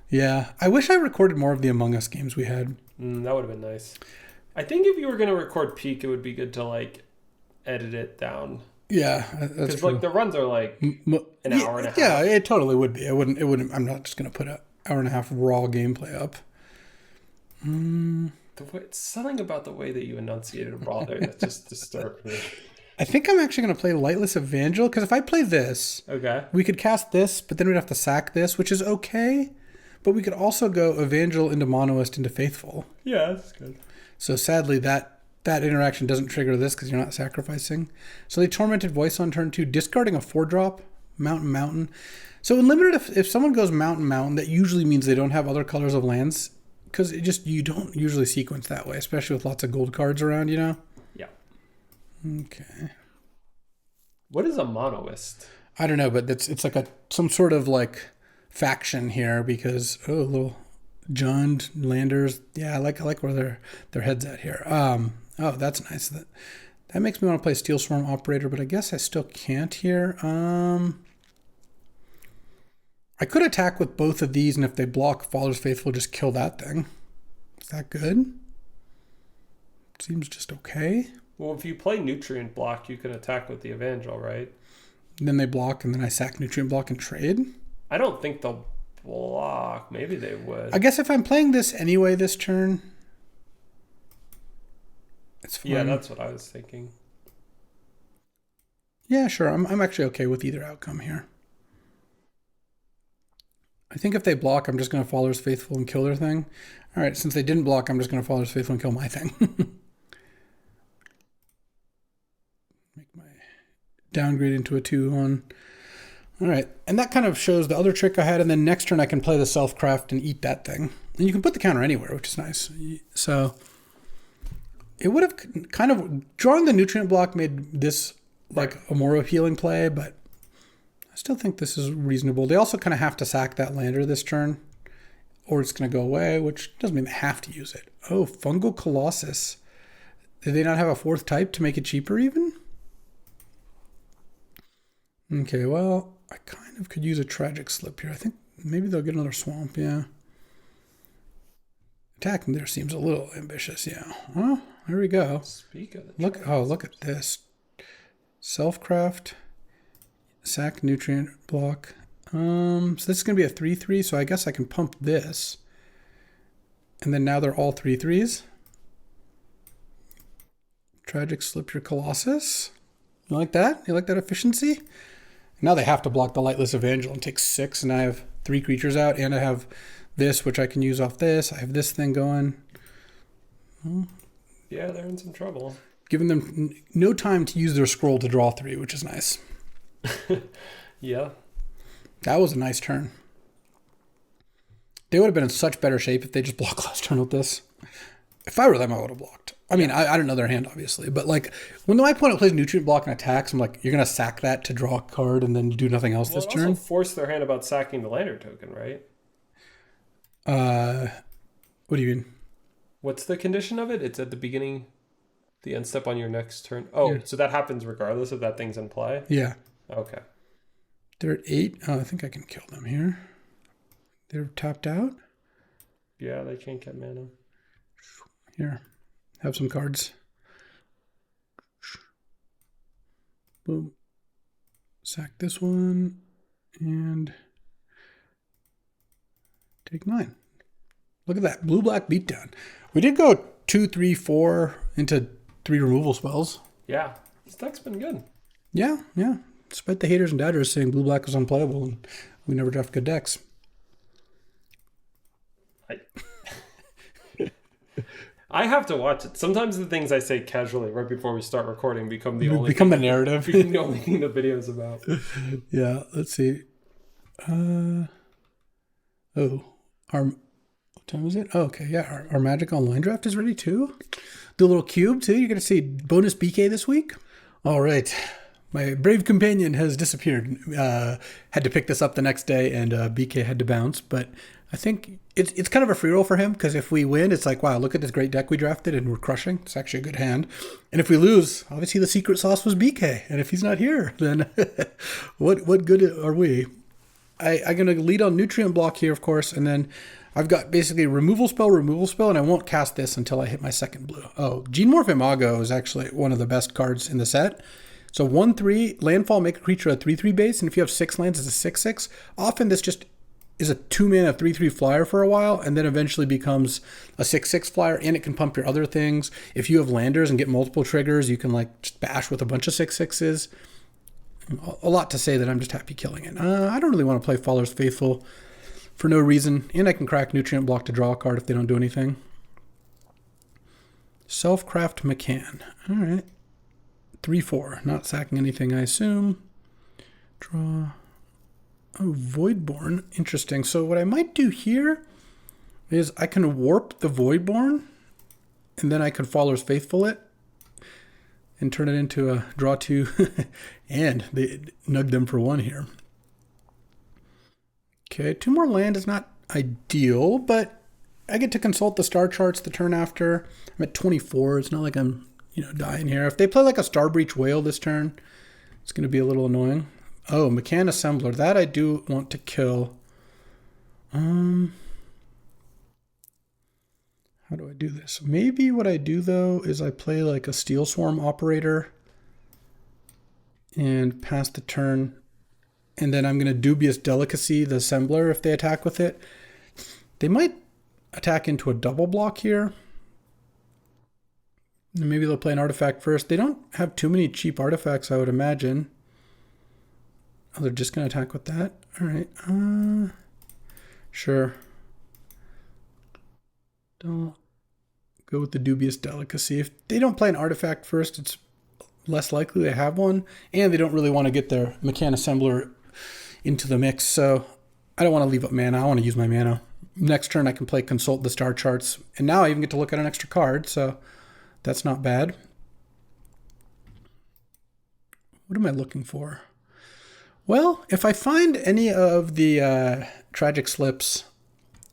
Yeah. I wish I recorded more of the Among Us games we had. That would have been nice. I think if you were going to record peak, it would be good to like edit it down. Yeah, that's because true. like the runs are like an hour and a half. Yeah, it totally would be. It wouldn't. I'm not just gonna put an hour and a half raw gameplay up. It's something about the way that you enunciated raw there that just disturbed me. I think I'm actually gonna play Lightless Evangel because if I play this, okay, we could cast this, but then we'd have to sack this, which is okay. But we could also go Evangel into Monoist into Faithful. Yeah, that's good. So sadly, that interaction doesn't trigger this because you're not sacrificing. So they Tormented Voice on turn 2, discarding a 4-drop, Mountain. So in Limited, if someone goes Mountain, that usually means they don't have other colors of lands because you don't usually sequence that way, especially with lots of gold cards around, you know? Yeah. Okay. What is a Monoist? I don't know, but it's like some sort of like faction here because, little John Landers. Yeah, I like where their head's at here. Oh, that's nice. That makes me want to play Steel Swarm Operator, but I guess I still can't here. I could attack with both of these, and if they block Father's Faithful, just kill that thing. Is that good? Seems just okay. Well, if you play Nutrient Block, you can attack with the Evangel, right? And then they block, and then I sack Nutrient Block and trade? I don't think they'll block. Maybe they would. I guess if I'm playing this anyway this turn, it's fine. Yeah, that's what I was thinking. Yeah, sure. I'm actually okay with either outcome here. I think if they block, I'm just going to Father's Faithful and kill their thing. All right, since they didn't block, I'm just going to Father's Faithful and kill my thing. Make my downgrade into a 2-1. All right, and that kind of shows the other trick I had, and then next turn I can play the Self-Craft and eat that thing. And you can put the counter anywhere, which is nice. So it would have kind of... Drawing the Nutrient Block made this like a more appealing play, but I still think this is reasonable. They also kind of have to sack that lander this turn, or it's going to go away, which doesn't mean they have to use it. Oh, Fungal Colossus. Did they not have a 4th type to make it cheaper even? Okay, well, I kind of could use a Tragic Slip here. I think maybe they'll get another Swamp, yeah. Attacking there seems a little ambitious, yeah. Well, here we go. Speak of the Look at this. Self-Craft, sack Nutrient Block. So this is going to be a 3/3, so I guess I can pump this. And then now they're all 3/3s. Tragic Slip your Colossus. You like that? You like that efficiency? Now they have to block the Lightless Evangel and take 6, and I have 3 creatures out, and I have this, which I can use off this. I have this thing going. Yeah, they're in some trouble. Giving them no time to use their scroll to draw 3, which is nice. Yeah. That was a nice turn. They would have been in such better shape if they just blocked last turn with this. If I were them, I would have blocked. I mean, I don't know their hand, obviously. But, like, when my opponent plays Nutrient Block and attacks, I'm like, you're going to sack that to draw a card and then do nothing else this turn? Also force their hand about sacking the lander token, right? What do you mean? What's the condition of it? It's at the beginning, the end step on your next turn. Oh, yeah. So that happens regardless if that thing's in play? Yeah. Okay. They're at 8. Oh, I think I can kill them here. They're tapped out? Yeah, they can't get mana. Here. Have some cards. Boom. Sack this one. And take 9. Look at that. Blue-black beatdown. We did go 2, 3, 4 into 3 removal spells. Yeah. This deck's been good. Yeah. Despite the haters and doubters saying blue-black was unplayable and we never draft good decks. I have to watch it. Sometimes the things I say casually right before we start recording become the the narrative. Become the only thing the video's about. Yeah, let's see. What time is it? Oh, okay, yeah. Our Magic Online draft is ready too. The little cube too. You're gonna see bonus BK this week. All right. My brave companion has disappeared. Had to pick this up the next day, and BK had to bounce. But I think it's kind of a free roll for him, because if we win, it's like, wow, look at this great deck we drafted, and we're crushing. It's actually a good hand. And if we lose, obviously the secret sauce was BK. And if he's not here, then what good are we? I'm going to lead on Nutrient Block here, of course, and then I've got basically removal spell, and I won't cast this until I hit my second blue. Oh, Genemorph Imago is actually one of the best cards in the set. So 1/3, landfall, make a creature a 3/3 base, and if you have 6 lands, it's a 6/6. Often this just is a 2-mana 3/3 flyer for a while, and then eventually becomes a 6/6 flyer, and it can pump your other things. If you have landers and get multiple triggers, you can like just bash with a bunch of 6/6s. A lot to say that I'm just happy killing it. I don't really want to play Faller's Faithful for no reason, and I can crack Nutrient Block to draw a card if they don't do anything. Self-Craft McCann. All right. 3/4. Not sacking anything, I assume. Draw. Oh, Voidborn. Interesting. So what I might do here is I can warp the Voidborn, and then I can Faller's Faithful it and turn it into a draw 2, and they nug them for 1 here. Okay, 2 more land is not ideal, but I get to consult the star charts the turn after. I'm at 24. It's not like I'm dying here. If they play like a Starbreach Whale this turn, it's going to be a little annoying. Oh, McCann Assembler. That I do want to kill. How do I do this? Maybe what I do, though, is I play like a Steel Swarm Operator and pass the turn. And then I'm going to Dubious Delicacy the Assembler if they attack with it. They might attack into a double block here. And maybe they'll play an artifact first. They don't have too many cheap artifacts, I would imagine. Oh, they're just going to attack with that? All right. Sure. Don't go with the Dubious Delicacy. If they don't play an artifact first, it's less likely they have one. And they don't really want to get their McCann Assembler into the mix. So I don't want to leave up mana. I want to use my mana. Next turn, I can play Consult the Star Charts. And now I even get to look at an extra card. So that's not bad. What am I looking for? Well, if I find any of the Tragic Slips,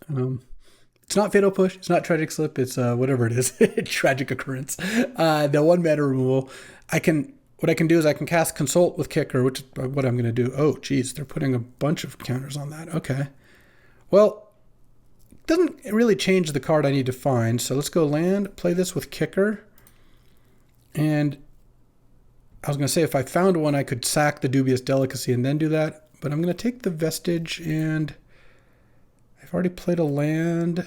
it's not Fatal Push, it's not Tragic Slip, it's whatever it is, Tragic Occurrence. The 1 mana removal, what I can do is I can cast Consult with Kicker, which is what I'm going to do. Oh, geez, they're putting a bunch of counters on that. Okay. Well, it doesn't really change the card I need to find, so let's go land, play this with Kicker, and I was going to say if I found one, I could sack the Dubious Delicacy and then do that, but I'm going to take the Vestige, and I've already played a land.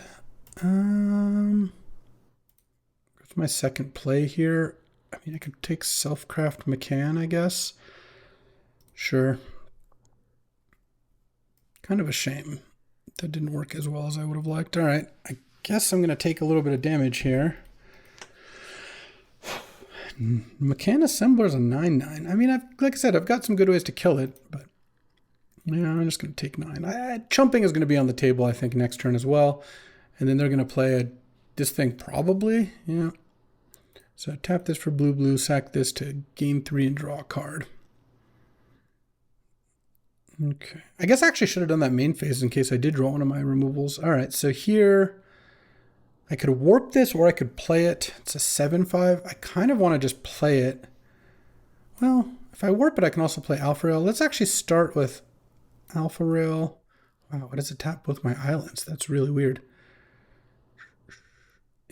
What's my second play here? I mean, I could take Self-Craft McCann, I guess. Sure. Kind of a shame that didn't work as well as I would have liked. All right, I guess I'm going to take a little bit of damage here. McCann Assembler is a 9/9. I mean, like I said, I've got some good ways to kill it, but yeah, I'm just going to take 9. Chumping is going to be on the table, I think, next turn as well. And then they're going to play this thing probably. Yeah. So tap this for blue, sack this to gain 3 and draw a card. Okay. I guess I actually should have done that main phase in case I did draw one of my removals. All right, so here I could warp this or I could play it. It's a 7/5. I kind of want to just play it. Well, if I warp it, I can also play Alpha Rail. Let's actually start with Alpha Rail. Wow, what does it tap both my islands? That's really weird.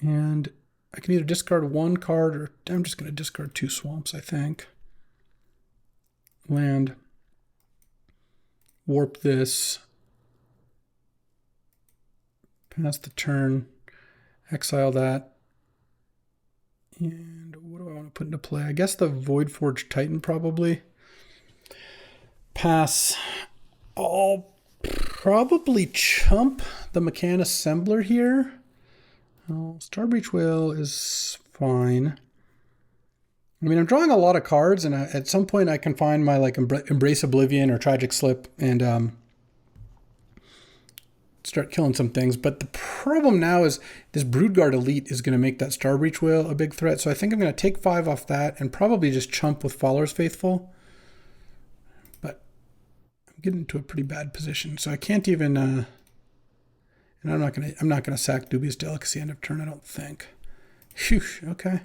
And I can either discard 1 card or I'm just going to discard 2 swamps, I think. Land. Warp this. Pass the turn. Exile that. And what do I want to put into play? I guess the Voidforged Titan probably. Pass. I'll probably chump the McCann Assembler here. Oh, Starbreach Whale is fine. I mean, I'm drawing a lot of cards, and at some point I can find my like Embrace Oblivion or Tragic Slip and start killing some things. But the problem now is this Broodguard Elite is going to make that Starbreach Whale a big threat. So I think I'm going to take 5 off that and probably just chump with Fowler's Faithful. But I'm getting into a pretty bad position, so I can't even. And I'm not gonna sack Dubious Delicacy end of turn, I don't think. Phew, okay.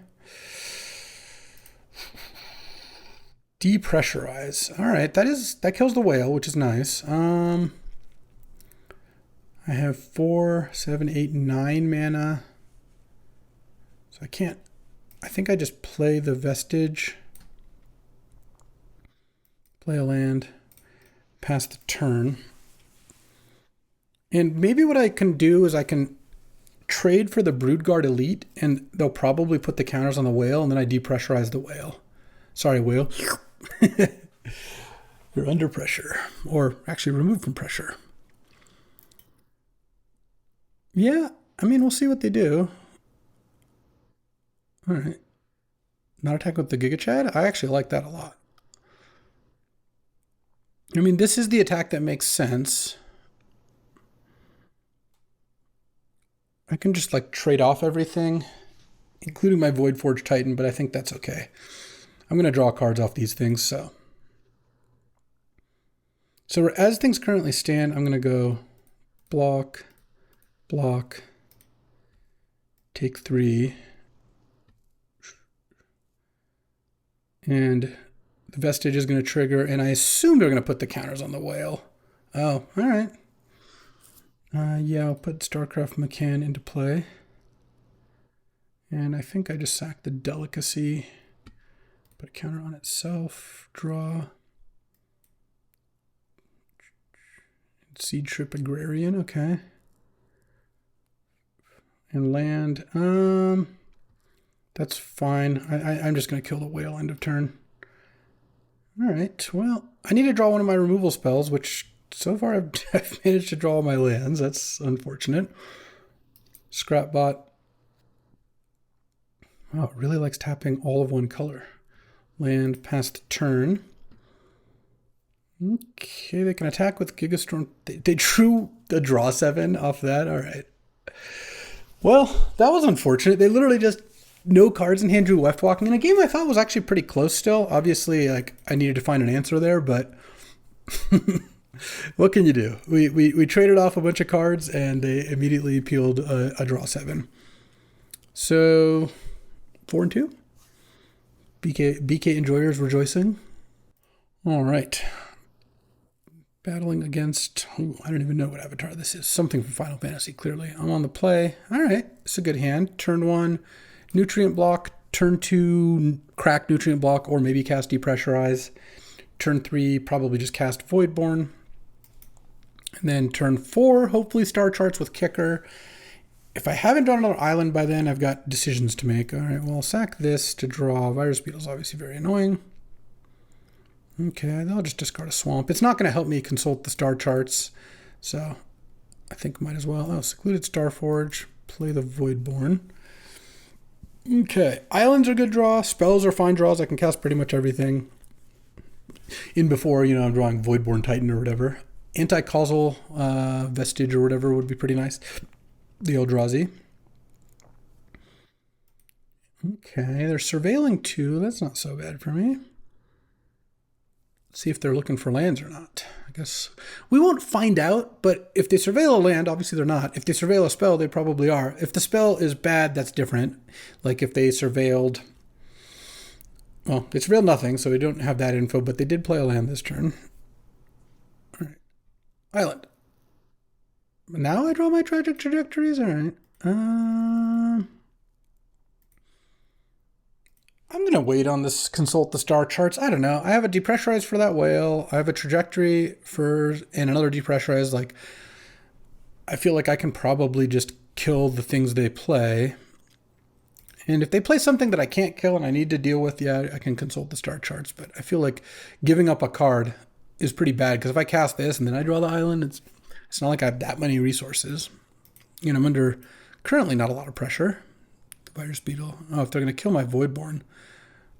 Depressurize. All right, that kills the whale, which is nice. I have 4, 7, 8, 9 mana. So I can't. I think I just play the Vestige. Play a land. Pass the turn. And maybe what I can do is I can trade for the Broodguard Elite, and they'll probably put the counters on the whale, and then I depressurize the whale. Sorry, whale. You're under pressure, or actually removed from pressure. Yeah, I mean, we'll see what they do. All right. Not attack with the Giga Chad? I actually like that a lot. I mean, this is the attack that makes sense. I can just like trade off everything, including my Voidforged Titan, but I think that's okay. I'm going to draw cards off these things, so. So as things currently stand, I'm going to go block, block, take 3, and the Vestige is going to trigger, and I assume they're going to put the counters on the whale. Oh, all right. Yeah, I'll put StarCraft McCann into play. And I think I just sacked the Delicacy. Put a counter on itself. Draw. Seed Trip Agrarian, okay. And land. That's fine. I'm just going to kill the whale end of turn. All right, well, I need to draw one of my removal spells, which so far I've managed to draw all my lands. That's unfortunate. Scrapbot. Wow, it really likes tapping all of one color. Land past turn. Okay, they can attack with Gigastorm. They drew the draw 7 off that. All right. Well, that was unfortunate. They literally just no cards in hand, drew Left Walking in a game I thought was actually pretty close still. Obviously, like I needed to find an answer there, but what can you do? We traded off a bunch of cards and they immediately peeled a draw 7. So 4 and 2. BK enjoyers rejoicing. All right. Battling against, I don't even know what avatar this is. Something from Final Fantasy, clearly. I'm on the play. All right. It's a good hand. Turn 1, Nutrient Block. Turn 2, crack Nutrient Block, or maybe cast Depressurize. Turn 3, probably just cast Voidborn. And then turn 4, hopefully Star Charts with Kicker. If I haven't drawn another island by then, I've got decisions to make. All right, well, I'll sack this to draw. Virus Beetle's obviously very annoying. Okay, I'll just discard a swamp. It's not going to help me consult the star charts, so I think I might as well. Oh, Secluded Starforge, play the Voidborn. Okay, islands are good draw. Spells are fine draws. I can cast pretty much everything. In before, I'm drawing Voidborn Titan or whatever. Anti-causal Vestige or whatever would be pretty nice. The Eldrazi. Okay, they're surveilling 2. That's not so bad for me. Let's see if they're looking for lands or not. I guess we won't find out, but if they surveil a land, obviously they're not. If they surveil a spell, they probably are. If the spell is bad, that's different. Like if they surveilled... Well, they surveilled nothing, so we don't have that info, but they did play a land this turn. All right. Island. Now I draw my tragic trajectories? All right. I'm going to wait on this, consult the star charts. I don't know. I have a depressurize for that whale. I have a trajectory and another depressurize. Like, I feel like I can probably just kill the things they play. And if they play something that I can't kill and I need to deal with, yeah, I can consult the star charts. But I feel like giving up a card is pretty bad, because if I cast this and then I draw the island, it's not like I have that many resources. I'm under currently not a lot of pressure. The Virus Beetle. Oh, if they're going to kill my Voidborn.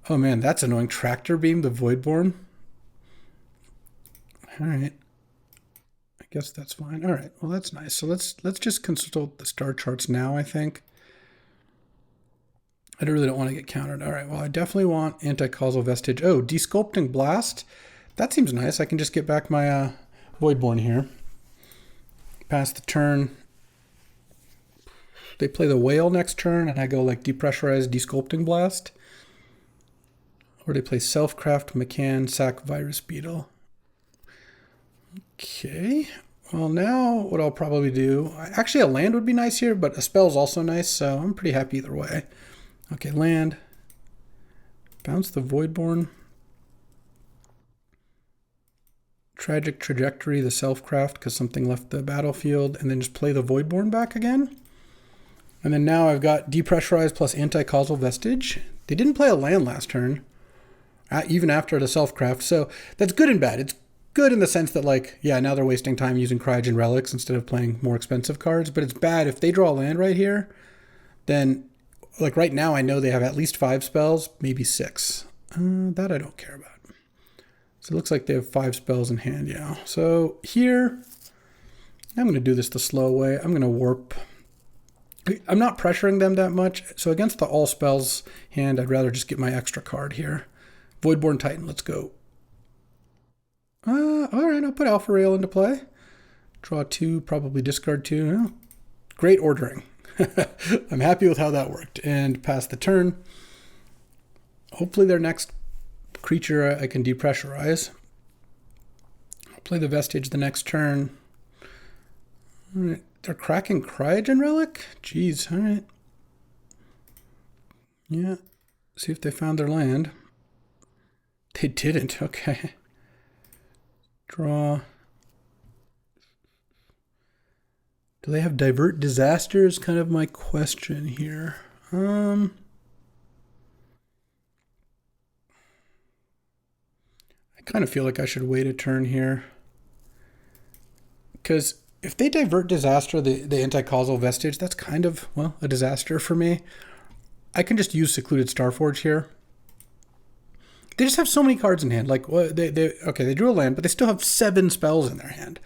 Oh man, that's annoying. Tractor Beam the Voidborn. All right. I guess that's fine. All right. Well, that's nice. So let's just consult the star charts now, I think. I really don't want to get countered. All right. Well, I definitely want Anti-Causal Vestige. Oh, Desculpting Blast. That seems nice. I can just get back my Voidborn here. Pass the turn. They play the whale next turn, and I go like Depressurize, Desculpting Blast. Or they play Selfcraft, McCann, sack Virus Beetle. Okay. Well, now what I'll probably do... Actually, a land would be nice here, but a spell's also nice, so I'm pretty happy either way. Okay, land. Bounce the Voidborn. Tragic Trajectory, the Selfcraft, because something left the battlefield, and then just play the Voidborn back again. And then now I've got Depressurize plus Anti-Causal Vestige. They didn't play a land last turn, even after the Selfcraft, so that's good and bad. It's good in the sense that, like, yeah, now they're wasting time using Cryogen Relics instead of playing more expensive cards, but it's bad if they draw a land right here, then, like, right now I know they have at least 5 spells, maybe 6. That I don't care about. So it looks like they have 5 spells in hand, yeah. So here, I'm going to do this the slow way. I'm going to warp. I'm not pressuring them that much. So against the all spells hand, I'd rather just get my extra card here. Voidborn Titan, let's go. All right, I'll put Alpha Rail into play. Draw 2, probably discard 2. Well, great ordering. I'm happy with how that worked. And pass the turn. Hopefully their next creature I can depressurize. I'll play the Vestige the next turn. All right. They're cracking Cryogen Relic? Jeez, all right. Yeah, see if they found their land. They didn't, okay. Draw. Do they have Divert Disaster is kind of my question here. I kind of feel like I should wait a turn here. Because if they Divert Disaster, the Anti-Causal Vestige, that's kind of, well, a disaster for me. I can just use Secluded Starforge here. They just have so many cards in hand. Like, well, they drew a land, but they still have 7 spells in their hand.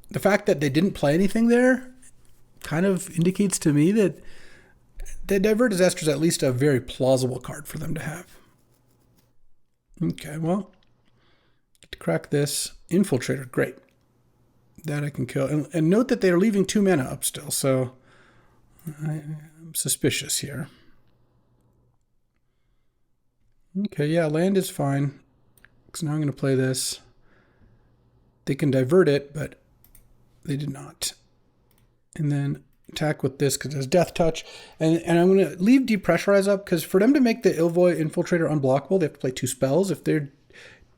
The fact that they didn't play anything there kind of indicates to me that the Divert Disaster is at least a very plausible card for them to have. Okay, well, get to crack this. Infiltrator, great. That I can kill. And note that they're leaving 2 mana up still, so I'm suspicious here. Okay, yeah, land is fine. So now I'm going to play this. They can divert it, but they did not. And then attack with this because it has Death Touch. And I'm going to leave Depressurize up because for them to make the Ilvoy Infiltrator unblockable, they have to play 2 spells. If they're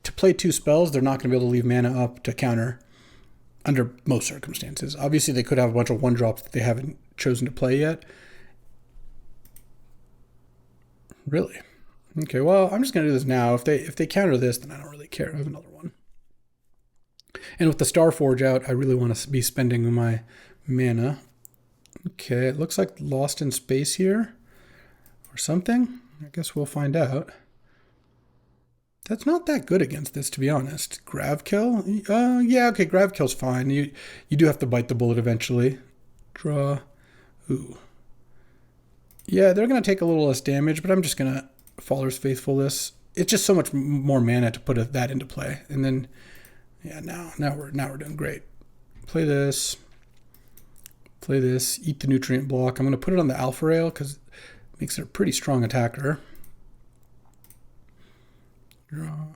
to play 2 spells, they're not going to be able to leave mana up to counter under most circumstances. Obviously, they could have a bunch of 1-drops that they haven't chosen to play yet. Really? Okay, well, I'm just going to do this now. If they counter this, then I don't really care. I have another one. And with the Starforge out, I really want to be spending my mana. Okay, it looks like Lost in Space here or something. I guess we'll find out. That's not that good against this, to be honest. Grav kill? Yeah, okay, grav kill's fine. You do have to bite the bullet eventually. Draw. Ooh. Yeah, they're going to take a little less damage, but I'm just going to Faller's Faithful this. It's just so much more mana to put that into play. And then, yeah, now we're doing great. Play this. Play this. Eat the nutrient block. I'm going to put it on the Alpha Rail because it makes it a pretty strong attacker. Draw.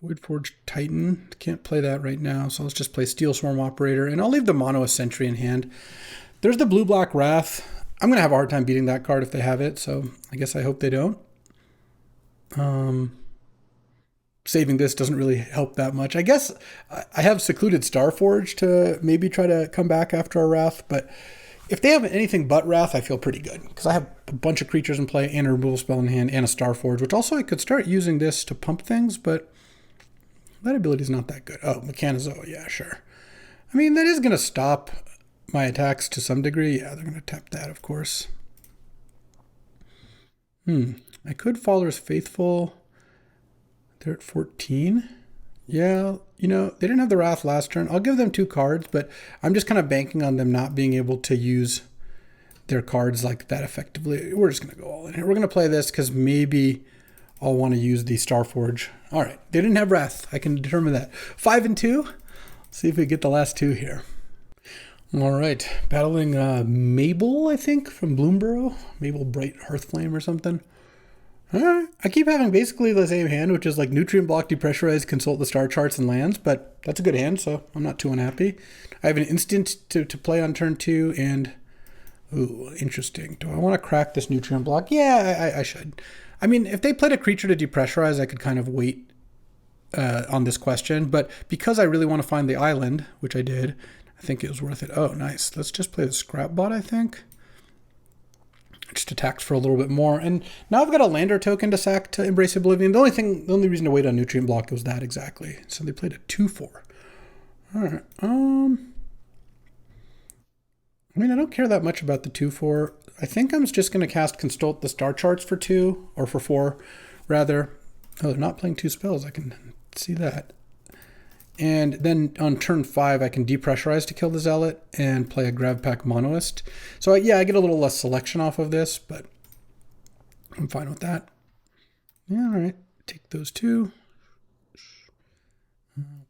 Voidforged Titan. Can't play that right now, so let's just play Steel Swarm Operator, and I'll leave the Mono Sentry in hand. There's the Blue-Black Wrath. I'm going to have a hard time beating that card if they have it, so I guess I hope they don't. Saving this doesn't really help that much. I guess I have Secluded Starforge to maybe try to come back after a Wrath, but if they have anything but Wrath, I feel pretty good, because I have a bunch of creatures in play and a removal spell in hand and a Starforge, which also I could start using this to pump things, but that ability is not that good. Oh, Mechanizoa, yeah, sure. I mean, that is going to stop my attacks to some degree. Yeah, they're going to tap that, of course. I could Faller's Faithful. They're at 14. Yeah, you know, they didn't have the Wrath last turn. I'll give them 2 cards, but I'm just kind of banking on them not being able to use their cards like that effectively. We're just going to go all in here. We're going to play this because maybe I'll want to use the Starforge. All right, they didn't have Wrath. I can determine that. 5 and 2. See if we get the last 2 here. All right, battling Mabel, I think, from Bloomborough. Mabel Bright Hearthflame or something. All right. I keep having basically the same hand, which is like Nutrient Block, Depressurize, Consult the Star Charts, and lands, but that's a good hand, so I'm not too unhappy. I have an instant to play on turn 2, and... Ooh, interesting. Do I want to crack this Nutrient Block? Yeah, I should. I mean, if they played a creature to Depressurize, I could kind of wait on this question, but because I really want to find the island, which I did, I think it was worth it. Oh, nice. Let's just play the Scrapbot, I think. Just attacks for a little bit more. And now I've got a lander token to sack to Embrace Oblivion. The only reason to wait on Nutrient Block was that exactly. So they played a 2/4. All right. I mean, I don't care that much about the 2/4. I think I'm just going to cast Consult the Star Charts for 2, or for 4, rather. Oh, they're not playing 2 spells. I can see that. And then on turn 5, I can Depressurize to kill the Zealot and play a Gravpack Monoist. So yeah, I get a little less selection off of this, but I'm fine with that. Yeah, all right. Take those 2.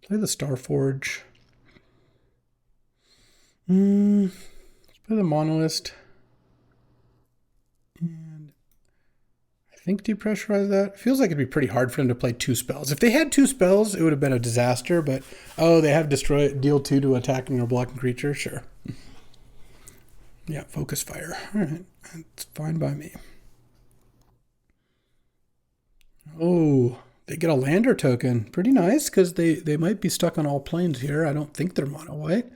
Play the Starforge. Let's play the Monoist. And I think Depressurize that. Feels like it'd be pretty hard for them to play 2 spells. If they had 2 spells, it would have been a disaster, but oh, they have Destroy, deal 2 to attacking or blocking creature. Sure. Yeah, Focus Fire. All right, that's fine by me. Oh, they get a lander token. Pretty nice, because they might be stuck on all planes here. I don't think they're mono white.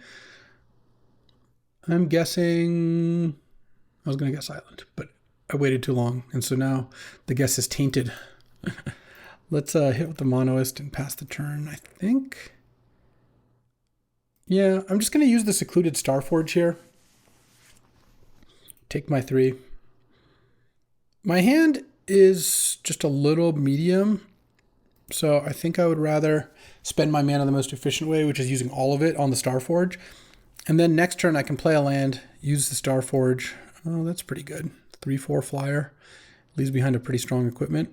I'm guessing... I was going to guess island, but I waited too long, and so now the guess is tainted. Let's hit with the Monoist and pass the turn, I think. Yeah, I'm just going to use the Secluded Starforge here. Take my 3. My hand is just a little medium, so I think I would rather spend my mana the most efficient way, which is using all of it on the Starforge. And then next turn I can play a land, use the Starforge. Oh, that's pretty good. 3/4 flyer. Leaves behind a pretty strong equipment.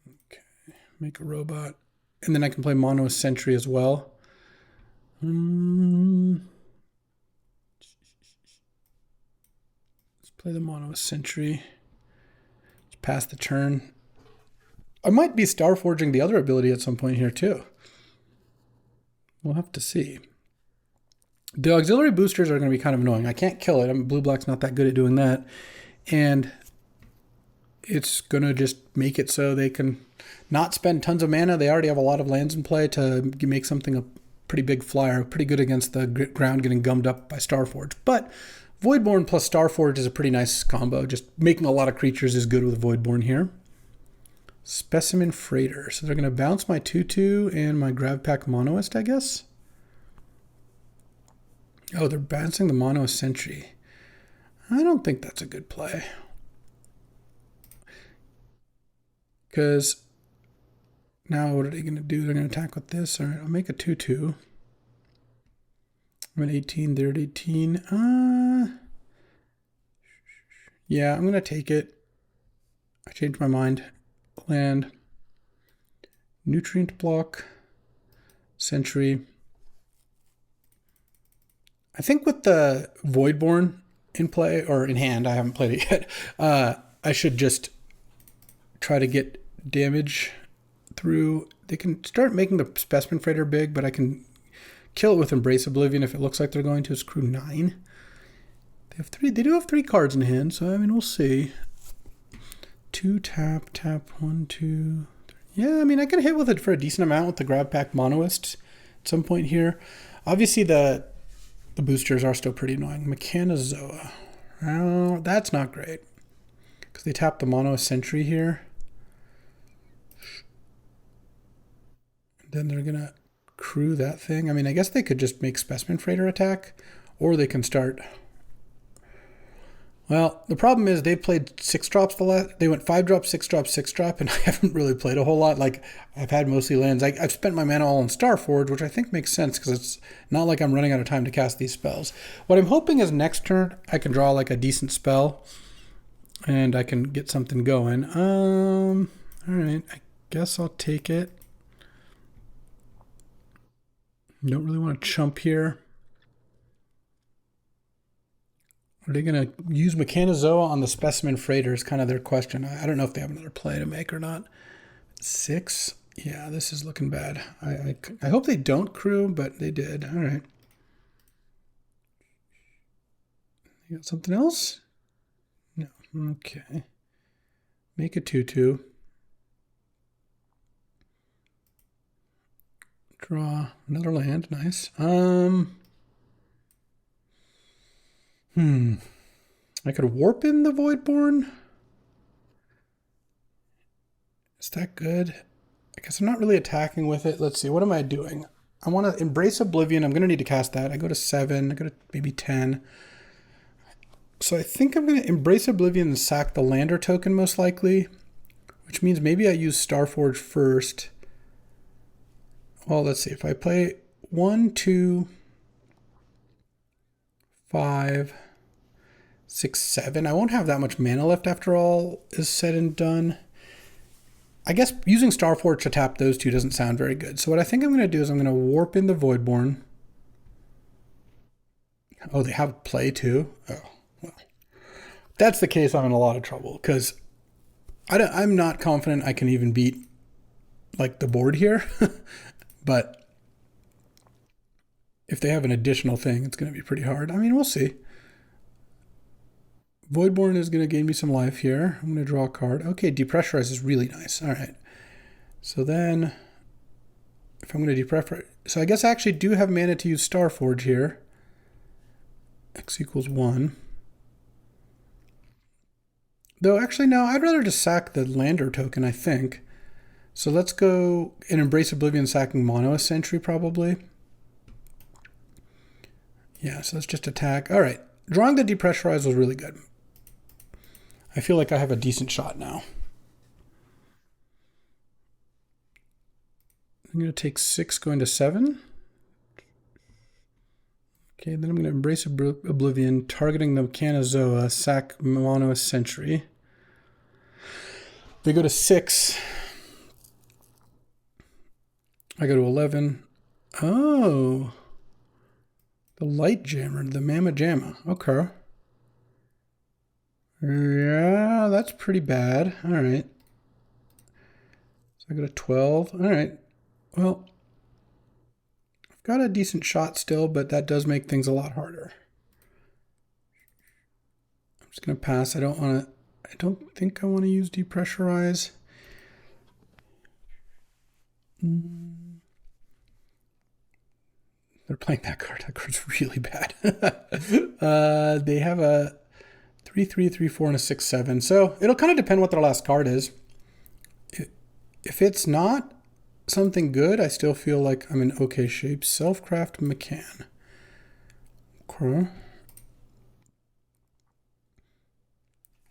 Okay, make a robot. And then I can play Mono Sentry as well. Let's play the Mono Sentry. Let's pass the turn. I might be Starforging the other ability at some point here too. We'll have to see. The auxiliary boosters are going to be kind of annoying. I can't kill it. Blue-black's not that good at doing that. And it's going to just make it so they can not spend tons of mana. They already have a lot of lands in play to make something a pretty big flyer, pretty good against the ground getting gummed up by Starforge. But Voidborn plus Starforge is a pretty nice combo. Just making a lot of creatures is good with Voidborn here. Specimen Freighter. So they're going to bounce my 2/2 and my Grav Pack Monoist, I guess. Oh, they're bouncing the Mono Sentry. I don't think that's a good play. Because now what are they going to do? They're going to attack with this. All right, I'll make a 2/2. I'm at 18, they're at 18. Yeah, I'm going to take it. I changed my mind. Land. Nutrient block. Sentry. I think with the Voidborn in play, or in hand, I haven't played it yet, I should just try to get damage through. They can start making the Specimen Freighter big, but I can kill it with Embrace Oblivion if it looks like they're going to. It's crew 9. They have 3. They do have 3 cards in hand, so I mean, we'll see. 2 tap, 1, 2, 3. Yeah, I mean, I can hit with it for a decent amount with the Grab Pack Monoist at some point here. Obviously, the boosters are still pretty annoying. Mechanozoa. Oh, that's not great. Because they tap the Mono Sentry here. Then they're going to crew that thing. I mean, I guess they could just make Specimen Freighter attack. Or they can start... Well, the problem is they played 6 drops they went 5 drop, 6 drop, 6 drop, and I haven't really played a whole lot. Like, I've had mostly lands. I've spent my mana all on Starforge, which I think makes sense because it's not like I'm running out of time to cast these spells. What I'm hoping is next turn I can draw like a decent spell and I can get something going. All right, I guess I'll take it. Don't really want to chump here. Are they going to use Mechanozoa on the Specimen Freighter is kind of their question. I don't know if they have another play to make or not. 6. Yeah, this is looking bad. I hope they don't crew, but they did. All right. You got something else? No. Okay. Make a 2/2. Draw another land. Nice. I could warp in the Voidborn. Is that good? I guess I'm not really attacking with it. Let's see. What am I doing? I want to Embrace Oblivion. I'm going to need to cast that. I go to 7. I go to maybe 10. So I think I'm going to Embrace Oblivion and sack the Lander token most likely, which means maybe I use Starforge first. Well, let's see. If I play 1, 2, 5, 6, 7. I won't have that much mana left after all is said and done. I guess using Starforge to tap those 2 doesn't sound very good. So what I think I'm going to do is I'm going to warp in the Voidborn. Oh, they have play too? Oh, well. If that's the case, I'm in a lot of trouble because I'm not confident I can even beat like the board here. But if they have an additional thing, it's going to be pretty hard. I mean, we'll see. Voidborn is going to gain me some life here. I'm going to draw a card. Okay, Depressurize is really nice. All right. So then, if I'm going to depressurize... So I guess I actually do have mana to use Starforge here. X equals 1. Though, actually, no. I'd rather just sack the Lander token, I think. So let's go and Embrace Oblivion sacking Mono Sentry, probably. Yeah, so let's just attack. All right. Drawing the Depressurize was really good. I feel like I have a decent shot now. I'm going to take 6 going to 7. Okay, then I'm going to Embrace Oblivion, targeting the Mechanozoa, sack Mono Sentry. They go to 6. I go to 11. Oh. The Light Jammer, the Mama Jamma. Okay. Yeah, that's pretty bad. All right. So I go to 12. All right. Well, I've got a decent shot still, but that does make things a lot harder. I'm just going to pass. I don't think I want to use Depressurize. They're playing that card. That card's really bad. They have a 3/3, 3/4, and a 6/7. So it'll kind of depend what their last card is. If it's not something good, I still feel like I'm in okay shape. Self-craft McCann. Okay.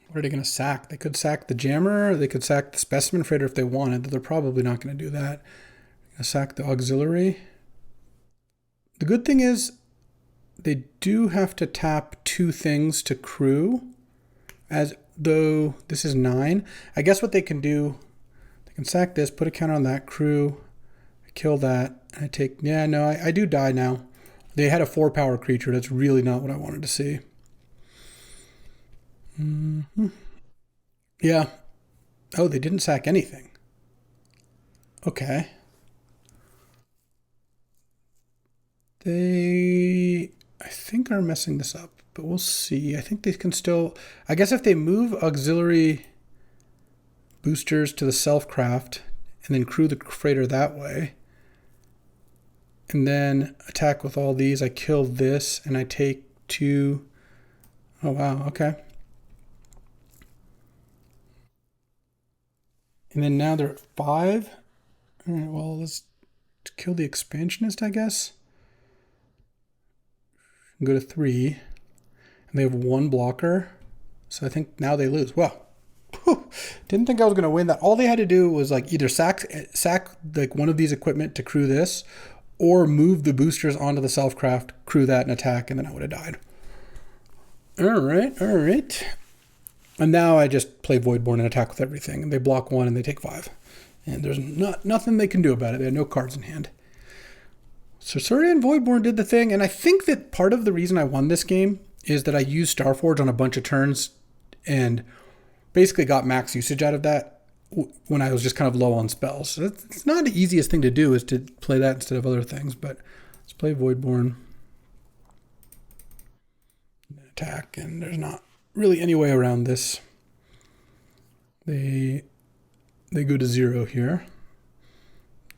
What are they going to sack? They could sack the jammer. Or they could sack the specimen freighter if they wanted. They're probably not going to do that. Going to sack the auxiliary. The good thing is they do have to tap 2 things to crew, as though this is 9. I guess what they can do, they can sack this, put a counter on that, crew, kill that, and I take, yeah, no, I do die now. They had a 4-power creature. That's really not what I wanted to see. Yeah. Oh, they didn't sack anything. Okay. They, I think, are messing this up, but we'll see. I think they can still, I guess if they move auxiliary boosters to the self-craft and then crew the freighter that way, and then attack with all these, I kill this and I take 2. Oh, wow. Okay. And then now they're at 5. All right, well, let's kill the expansionist, I guess. Go to 3. And they have 1 blocker. So I think now they lose. Well, didn't think I was going to win that. All they had to do was like either sack like one of these equipment to crew this, or move the boosters onto the self-craft, crew that, and attack, and then I would have died. All right. And now I just play Voidborn and attack with everything. And they block 1 and they take 5. And there's nothing they can do about it. They have no cards in hand. Saurian Voidborn did the thing. And I think that part of the reason I won this game is that I used Starforge on a bunch of turns and basically got max usage out of that when I was just kind of low on spells. So it's not the easiest thing to do is to play that instead of other things. But let's play Voidborn. Attack. And there's not really any way around this. They go to 0 here.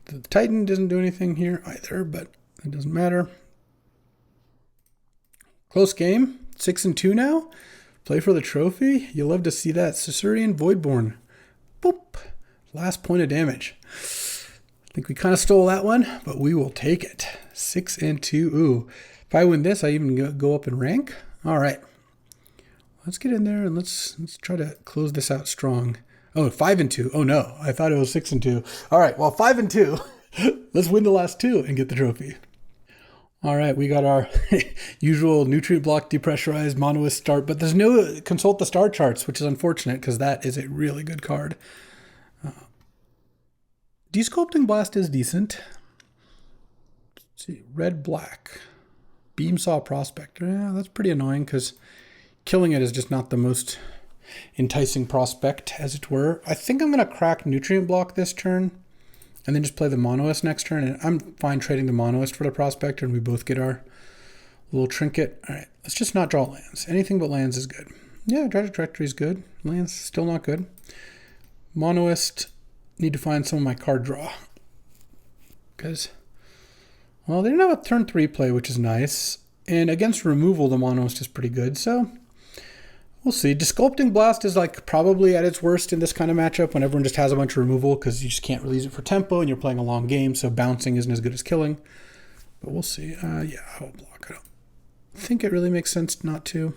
The Titan doesn't do anything here either, but it doesn't matter. Close game. 6-2 now. Play for the trophy. You love to see that. Saurian Voidborn. Boop. Last point of damage. I think we kind of stole that one, but we will take it. 6-2. Ooh. If I win this, I even go up in rank. All right. Let's get in there and let's try to close this out strong. Oh, 5-2. Oh no, I thought it was 6-2. All right, well, 5-2. Let's win the last 2 and get the trophy. All right, we got our usual nutrient block depressurized monoist start, but there's no consult the star charts, which is unfortunate because that is a really good card. Desculpting Blast is decent. Let's see, red black. Beamsaw Prospector. Yeah, that's pretty annoying because killing it is just not the most enticing prospect, as it were. I think I'm going to crack Nutrient Block this turn and then just play the Monoist next turn. And I'm fine trading the Monoist for the Prospector, and we both get our little trinket. All right, let's just not draw lands. Anything but lands is good. Yeah, Tragic Trajectory is good. Lands still not good. Monoist, need to find some of my card draw. Because, well, they don't have a turn 3 play, which is nice. And against removal, the Monoist is pretty good, so we'll see. Desculpting Blast is like probably at its worst in this kind of matchup when everyone just has a bunch of removal because you just can't release it for tempo and you're playing a long game, so bouncing isn't as good as killing. But we'll see. Yeah, I'll block it. I think it really makes sense not to.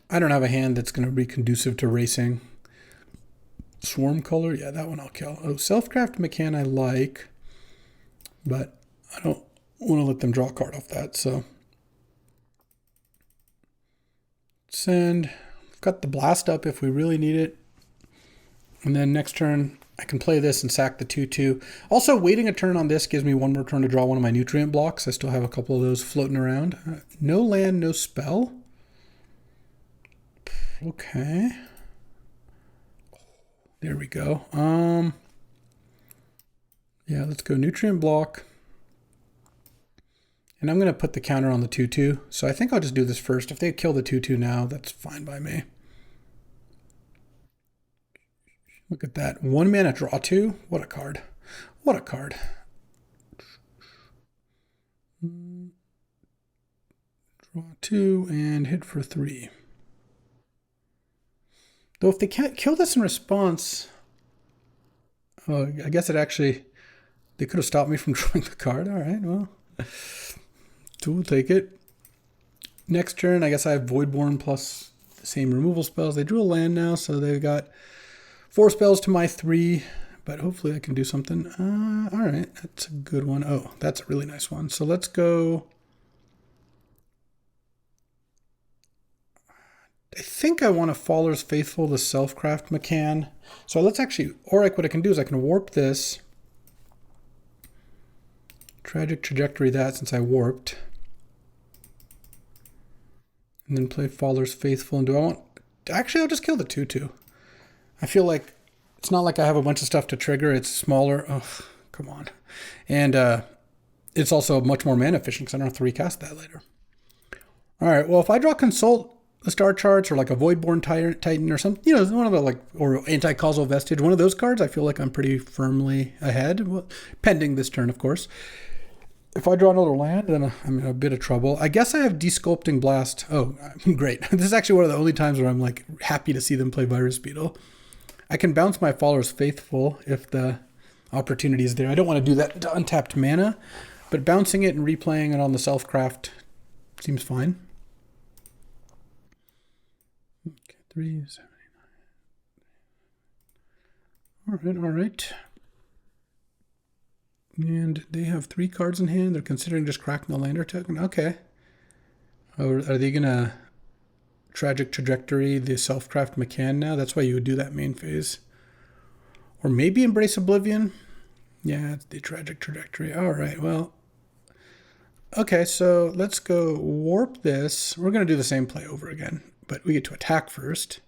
I don't have a hand that's going to be conducive to racing. Swarm Color, yeah, that one I'll kill. Oh, Self-Craft McCann I like, but I don't want to let them draw a card off that, so. Send. I've got the blast up if we really need it. And then next turn, I can play this and sack the 2/2. Also, waiting a turn on this gives me one more turn to draw one of my nutrient blocks. I still have a couple of those floating around. No land, no spell. Okay. There we go. Yeah, let's go nutrient block. And I'm going to put the counter on the 2/2. So I think I'll just do this first. If they kill the 2/2 now, that's fine by me. Look at that. 1 mana draw 2. What a card. What a card. Draw 2 and hit for 3. Though if they can't kill this in response, I guess they could have stopped me from drawing the card. All right, well, so we'll take it. Next turn, I guess I have Voidborn plus the same removal spells. They drew a land now, so they've got 4 spells to my 3, but hopefully I can do something. All right, that's a good one. Oh, that's a really nice one. So let's go. I think I want to Faller's Faithful, the Self-Craft McCann. So let's actually, or what I can do is I can warp this. Tragic Trajectory that since I warped. And then play Faller's Faithful. And do I want, actually I'll just kill the 2/2. I feel like, it's not like I have a bunch of stuff to trigger. It's smaller. Oh, come on. And it's also much more mana efficient because I don't have to recast that later. All right, well, if I draw Consult the Star Charts or like a Voidborn Titan or something, one of the or Anti-Causal Vestige, one of those cards, I feel like I'm pretty firmly ahead, pending this turn, of course. If I draw another land, then I'm in a bit of trouble. I guess I have Desculpting Blast. Oh, great. This is actually one of the only times where I'm like happy to see them play Virus Beetle. I can bounce my Faller's Faithful if the opportunity is there. I don't want to do that to untapped mana, but bouncing it and replaying it on the Self-Craft seems fine. Okay, 379. All right. And they have 3 cards in hand. They're considering just cracking the Lander token. Okay. Are they going to Tragic Trajectory the Self-Craft McCann now? That's why you would do that main phase. Or maybe Embrace Oblivion. Yeah, it's the Tragic Trajectory. All right, well. Okay, so let's go warp this. We're going to do the same play over again, but we get to attack first.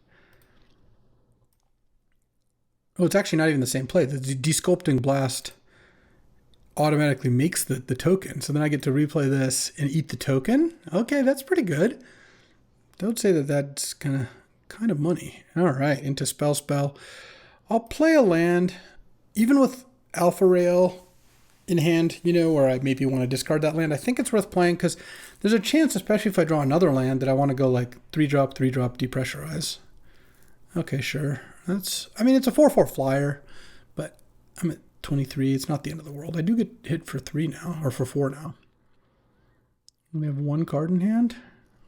Oh, it's actually not even the same play. The Desculpting Blast automatically makes the token. So then I get to replay this and eat the token. Okay, that's pretty good. Don't say that that's kind of money. All right, into Spell. I'll play a land, even with Alpha Rail in hand, where I maybe want to discard that land. I think it's worth playing because there's a chance, especially if I draw another land, that I want to go like 3-drop, Depressurize. Okay, sure. It's a 4/4 flyer, but I'm at 23. It's not the end of the world. I do get hit for 3 now, or for 4 now. We have 1 card in hand.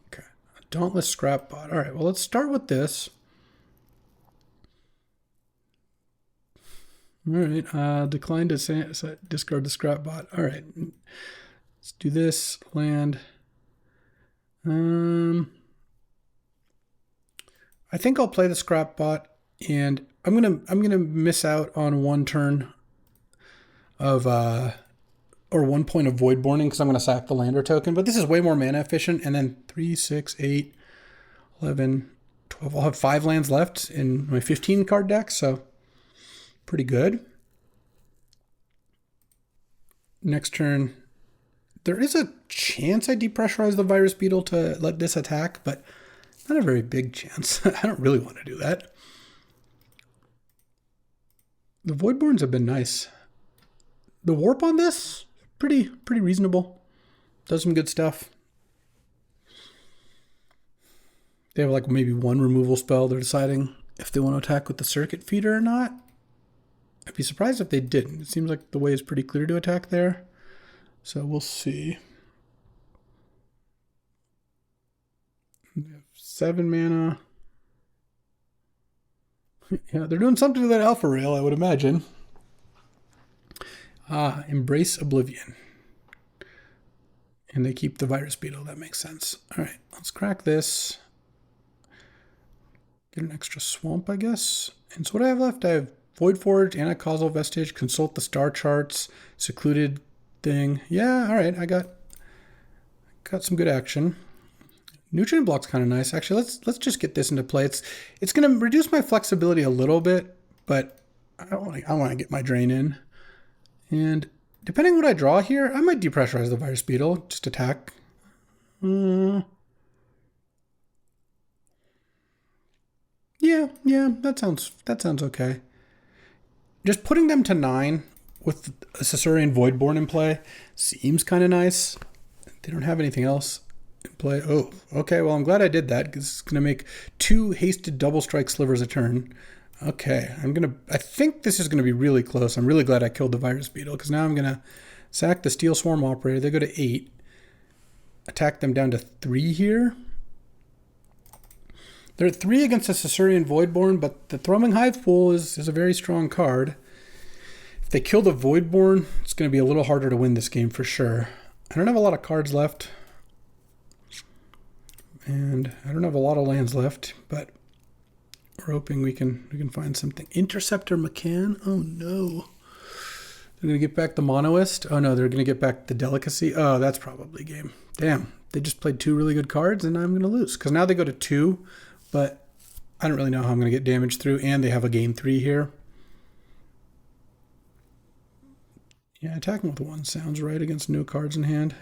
Okay. Dauntless Scrapbot. All right, well, let's start with this. All right, decline to discard the Scrapbot. All right, let's do this land. I think I'll play the Scrapbot, and I'm gonna miss out on 1 turn of or 1 point of Voidborning because I'm gonna sack the Lander token. But this is way more mana efficient. And then 3, 6, 8, 11, 12. I'll have 5 lands left in my 15 card deck, so pretty good. Next turn, there is a chance I depressurize the Virus Beetle to let this attack, but not a very big chance. I don't really want to do that. The Voidborns have been nice. The warp on this, pretty reasonable. Does some good stuff. They have like maybe 1 removal spell. They're deciding if they want to attack with the Circuit Feeder or not. I'd be surprised if they didn't. It seems like the way is pretty clear to attack there. So we'll see. We have 7 mana. Yeah, they're doing something to that Alpha Rail, I would imagine. Embrace Oblivion. And they keep the Virus Beetle. That makes sense. All right, let's crack this. Get an extra swamp, I guess. And so what I have left, I have Void Forge, Anti-Causal Vestige, Consult the Star Charts, Secluded thing. Yeah, all right, I got some good action. Nutrient Block's kind of nice. Actually, let's just get this into play. It's going to reduce my flexibility a little bit, but I want to get my drain in. And depending on what I draw here, I might depressurize the Virus Beetle, just attack. Yeah, that sounds okay. Just putting them to 9 with a Caesarean Voidborn in play seems kind of nice. They don't have anything else. Play. Oh, okay. Well, I'm glad I did that because it's going to make 2 hasted double strike slivers a turn. Okay, I think this is going to be really close. I'm really glad I killed the virus beetle because now I'm going to sack the steel swarm operator. They go to 8. Attack them down to 3 here. They're at 3 against the Caesarian Voidborn, but the Thrumming Hive Pool is a very strong card. If they kill the Voidborn, it's going to be a little harder to win this game for sure. I don't have a lot of cards left. And I don't have a lot of lands left, but we're hoping we can find something. Interceptor McCann? Oh no. They're going to get back the Monoist? Oh no, they're going to get back the Delicacy? Oh, that's probably game. Damn. They just played 2 really good cards and I'm going to lose. Because now they go to 2, but I don't really know how I'm going to get damage through. And they have a game 3 here. Yeah, attacking with 1 sounds right against no cards in hand.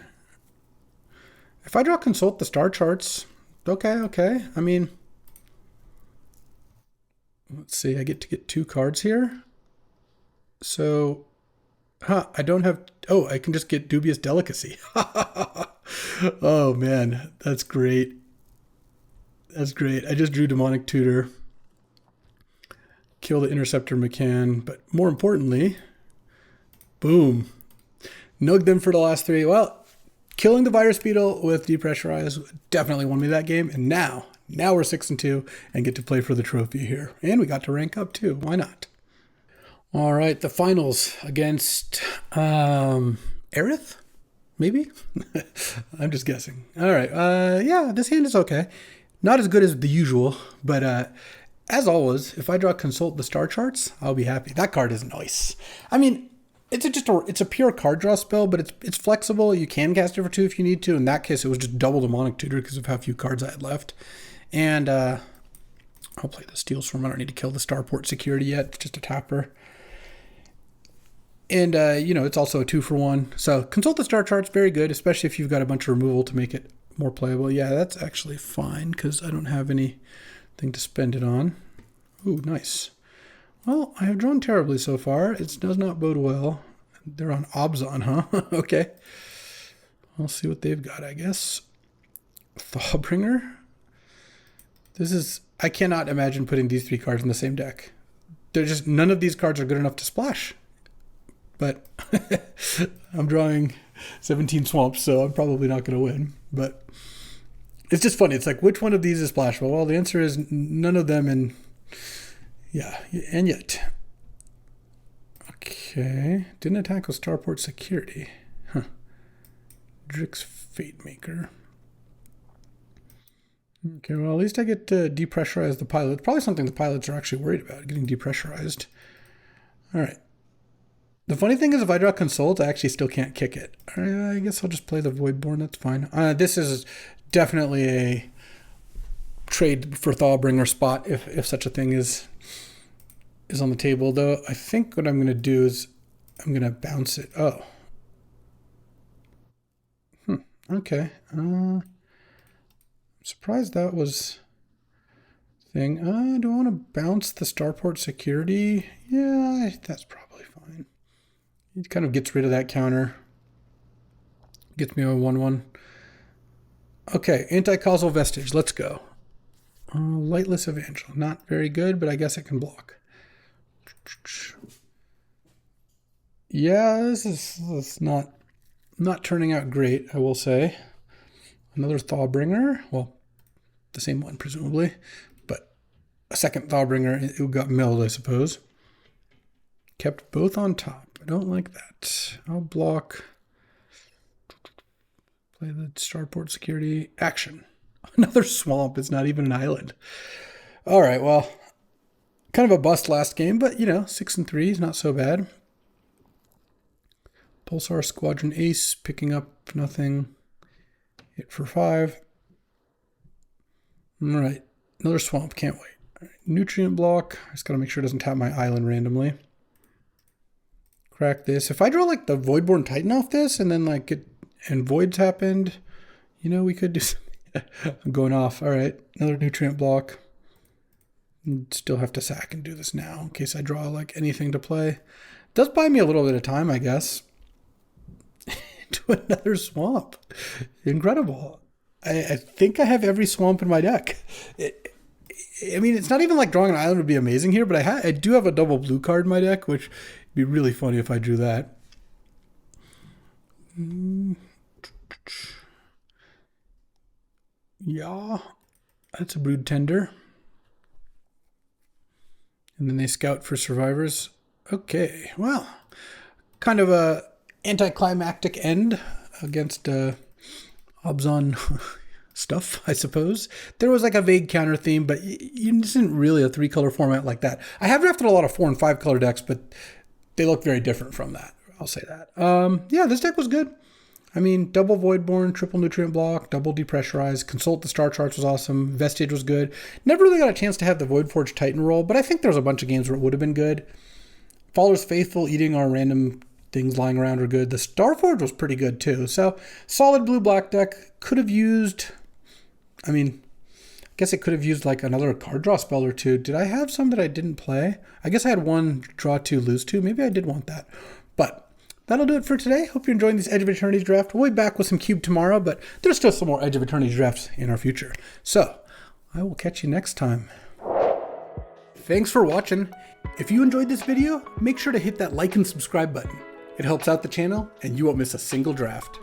If I draw Consult the Star Charts, okay. I mean, let's see, I get to get 2 cards here. So, I don't have, I can just get Dubious Delicacy. Oh man, that's great. That's great. I just drew Demonic Tutor. Kill the Interceptor McCann, but more importantly, boom. Nug them for the last 3. Well, killing the Virus Beetle with Depressurize definitely won me that game. And now we're 6-2 and get to play for the trophy here. And we got to rank up too. Why not? All right, the finals against Aerith, maybe? I'm just guessing. All right, yeah, this hand is okay. Not as good as the usual, but as always, if I draw Consult the Star Charts, I'll be happy. That card is nice. I mean, it's a pure card draw spell, but it's flexible. You can cast it for 2 if you need to. In that case, it was just double Demonic Tutor because of how few cards I had left. And I'll play the Steel Swarm. I don't need to kill the Starport Security yet. It's just a tapper. And, it's also a 2-for-1. So Consult the Star Charts, very good, especially if you've got a bunch of removal to make it more playable. Yeah, that's actually fine because I don't have anything to spend it on. Ooh, nice. Well, I have drawn terribly so far. It does not bode well. They're on Obzon, huh? Okay. I'll see what they've got, I guess. Thawbringer. I cannot imagine putting these 3 cards in the same deck. None of these cards are good enough to splash. But I'm drawing 17 swamps, so I'm probably not going to win. But it's just funny. It's like, which one of these is splashable? Well, the answer is none of them, and yeah, and yet. Okay. Didn't attack with Starport Security. Huh. Drix Fatemaker. Okay, well, at least I get to depressurize the pilot. It's probably something the pilots are actually worried about, getting depressurized. All right. The funny thing is, if I draw Consult, I actually still can't kick it. I guess I'll just play the Voidborn. That's fine. This is definitely a trade for Thawbringer spot, if such a thing is on the table. Though I think what I'm going to do is I'm going to bounce it. Oh. Okay. I'm surprised that was thing. Do I want to bounce the Starport Security? Yeah, that's probably fine. It kind of gets rid of that counter. Gets me a 1-1. Okay, Anti-Causal Vestige. Let's go. Lightless Evangel. Not very good, but I guess it can block. Yeah, this is not turning out great, I will say. Another Thawbringer. Well, the same one, presumably. But a second Thawbringer, it got milled, I suppose. Kept both on top. I don't like that. I'll block. Play the Starport Security. Action. Another swamp. It's not even an island. All right, well, kind of a bust last game, but, 6-3 is not so bad. Pulsar Squadron Ace, picking up nothing. Hit for 5. All right, another swamp. Can't wait. All right, Nutrient Block. I just got to make sure it doesn't tap my island randomly. Crack this. If I draw like the Voidborn Titan off this and then and Voids happened, we could do something. I'm going off. All right. Another Nutrient Block. Still have to sack and do this now in case I draw anything to play. It does buy me a little bit of time, I guess. To another swamp. Incredible. I think I have every swamp in my deck. I mean, it's not even like drawing an island would be amazing here, but I do have a double blue card in my deck, which would be really funny if I drew that. Yeah, that's a Brood Tender. And then they scout for survivors. Okay, well, kind of a anticlimactic end against Obzon stuff, I suppose. There was like a vague counter theme, but it isn't really a 3-color format like that. I have drafted a lot of 4 and 5 color decks, but they look very different from that. I'll say that. Yeah, this deck was good. I mean, double Voidborn, triple Nutrient Block, double Depressurize, Consult the Star Charts was awesome, Vestige was good. Never really got a chance to have the Voidforge Titan roll, but I think there was a bunch of games where it would have been good. Faller's Faithful, eating our random things lying around are good. The Starforge was pretty good too. So, solid blue-black deck. Could have used, I mean, I guess it could have used like another card draw spell or two. Did I have some that I didn't play? I guess I had one draw 2, lose 2. Maybe I did want that. But that'll do it for today. Hope you're enjoying this Edge of Eternities draft. We'll be back with some Cube tomorrow, but there's still some more Edge of Eternities drafts in our future. So, I will catch you next time. Thanks for watching. If you enjoyed this video, make sure to hit that like and subscribe button. It helps out the channel, and you won't miss a single draft.